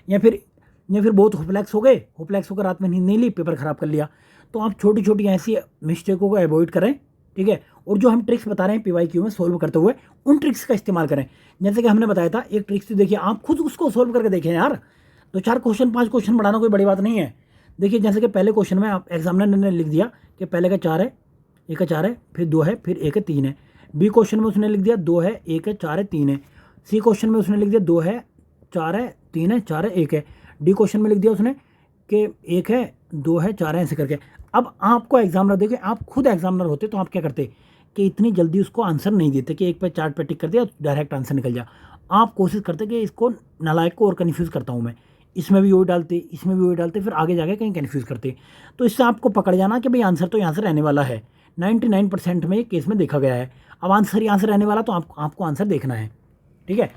या फिर बहुत होपलेक्स होकर रात में नींद नहीं ली, पेपर ख़राब कर लिया। तो आप छोटी छोटी ऐसी मिस्टेकों को अवॉइड करें, ठीक है। और जो हम ट्रिक्स बता रहे हैं PYQ में सोल्व करते हुए, उन ट्रिक्स का इस्तेमाल करें। जैसे कि हमने बताया था, एक ट्रिक्स तो देखिए, आप खुद उसको सोल्व करके देखें यार। 2-4 क्वेश्चन 5 क्वेश्चन बढ़ाना कोई बड़ी बात नहीं है। देखिए जैसे कि पहले क्वेश्चन में आप एग्जामिनर ने लिख दिया कि पहले का 4 है, 1 का 4 है, फिर 2 है, फिर 1 है, 3 है। बी क्वेश्चन में उसने लिख दिया 2 है, 1 है, 4 है, 3 है। सी क्वेश्चन में उसने लिख दिया 2 है, 4 है, 3 है, 4 है, 1 है। डी क्वेश्चन में लिख दिया उसने कि 1 है, 2 है, 4 है, ऐसे करके। अब आपको एग्जामिनर, देखिए आप खुद एग्जामिनर होते तो आप क्या करते कि इतनी जल्दी उसको आंसर नहीं देते कि एक पे चार्ट पे टिक कर दिया डायरेक्ट आंसर निकल जा। आप कोशिश करते कि इसको नालायक को और कन्फ्यूज़ करता हूँ मैं, इसमें भी वही डालते, इसमें भी वही डालते, फिर आगे जाके कहीं कन्फ्यूज़ करते। तो इससे आपको पकड़ जाना कि भाई आंसर तो यहाँ से रहने वाला है। 99% में केस में देखा गया है। अब आंसर यहाँ से रहने वाला, तो आपको आंसर देखना है, ठीक है।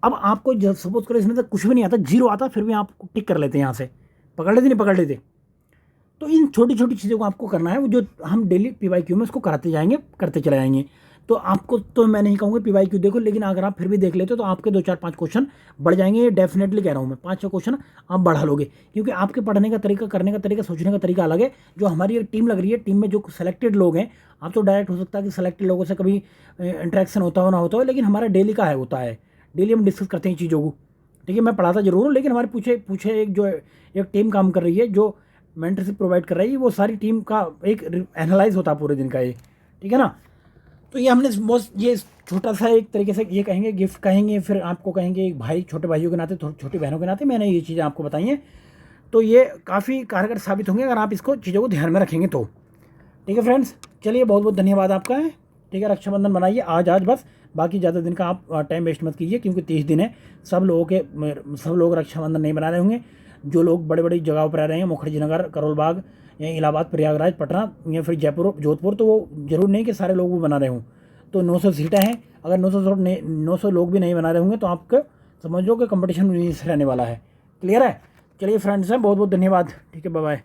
अब आपको जब सपोज करो इसमें तो कुछ भी नहीं आता, 0 आता, फिर भी आप टिक कर लेते हैं, यहाँ से पकड़ लेते नहीं पकड़ लेते। तो इन छोटी छोटी चीज़ों को आपको करना है, वो जो हम डेली PYQ में उसको करते चले जाएंगे। तो आपको तो मैं नहीं कहूँगा PYQ देखो, लेकिन अगर आप फिर भी देख लेते हो तो आपके 2-4-5 क्वेश्चन बढ़ जाएंगे। ये डेफिनेटली कह रहा हूँ मैं, 5-6 क्वेश्चन आप बढ़ा लोगे, क्योंकि आपके पढ़ने का तरीका, करने का तरीका, सोचने का तरीका अलग है। जो हमारी एक टीम लग रही है, टीम में जो सेलेक्टेड लोग हैं, आप तो डायरेक्ट हो सकता है कि सेलेक्टेड लोगों से कभी इंटरेक्शन होता हो ना होता हो, लेकिन हमारा डेली का होता है, डेली हम डिस्कस करते हैं चीज़ों को, ठीक है। मैं पढ़ाता जरूर हूँ, लेकिन हमारे पूछे एक टीम काम कर रही है जो मेंटरशिप प्रोवाइड कर रही है, वो सारी टीम का एक एनालाइज होता है पूरे दिन का ये, ठीक है ना। तो ये हमने बहुत, ये छोटा सा एक तरीके से ये कहेंगे गिफ्ट कहेंगे, फिर आपको कहेंगे एक भाई, छोटे भाइयों के नाते, छोटी बहनों के नाते मैंने ये चीज़ें आपको बताई हैं। तो ये काफ़ी कारगर साबित होंगे अगर आप इसको चीज़ों को ध्यान में रखेंगे तो, ठीक है फ्रेंड्स। चलिए बहुत बहुत धन्यवाद आपका है, ठीक है। रक्षाबंधन बनाइए आज बस, बाकी ज़्यादा दिन का आप टाइम वेस्ट मत कीजिए, क्योंकि 30 दिन है। सब लोग रक्षाबंधन नहीं बना रहे होंगे। जो लोग बड़े बड़ी जगहों पर रह रहे हैं, मुखर्जी नगर, करोल बाग, या इलाहाबाद, प्रयागराज, पटना या फिर जयपुर, जोधपुर, तो वो जरूर नहीं कि सारे लोग वो बना रहे हों। तो 900 सीटें हैं, अगर 900 लोग भी नहीं बना रहे होंगे तो आपको समझ लो कि कंपटीशन उन्हीं से रहने वाला है। क्लियर है। चलिए फ्रेंड्स हैं, बहुत बहुत धन्यवाद, ठीक है, बाय बाय।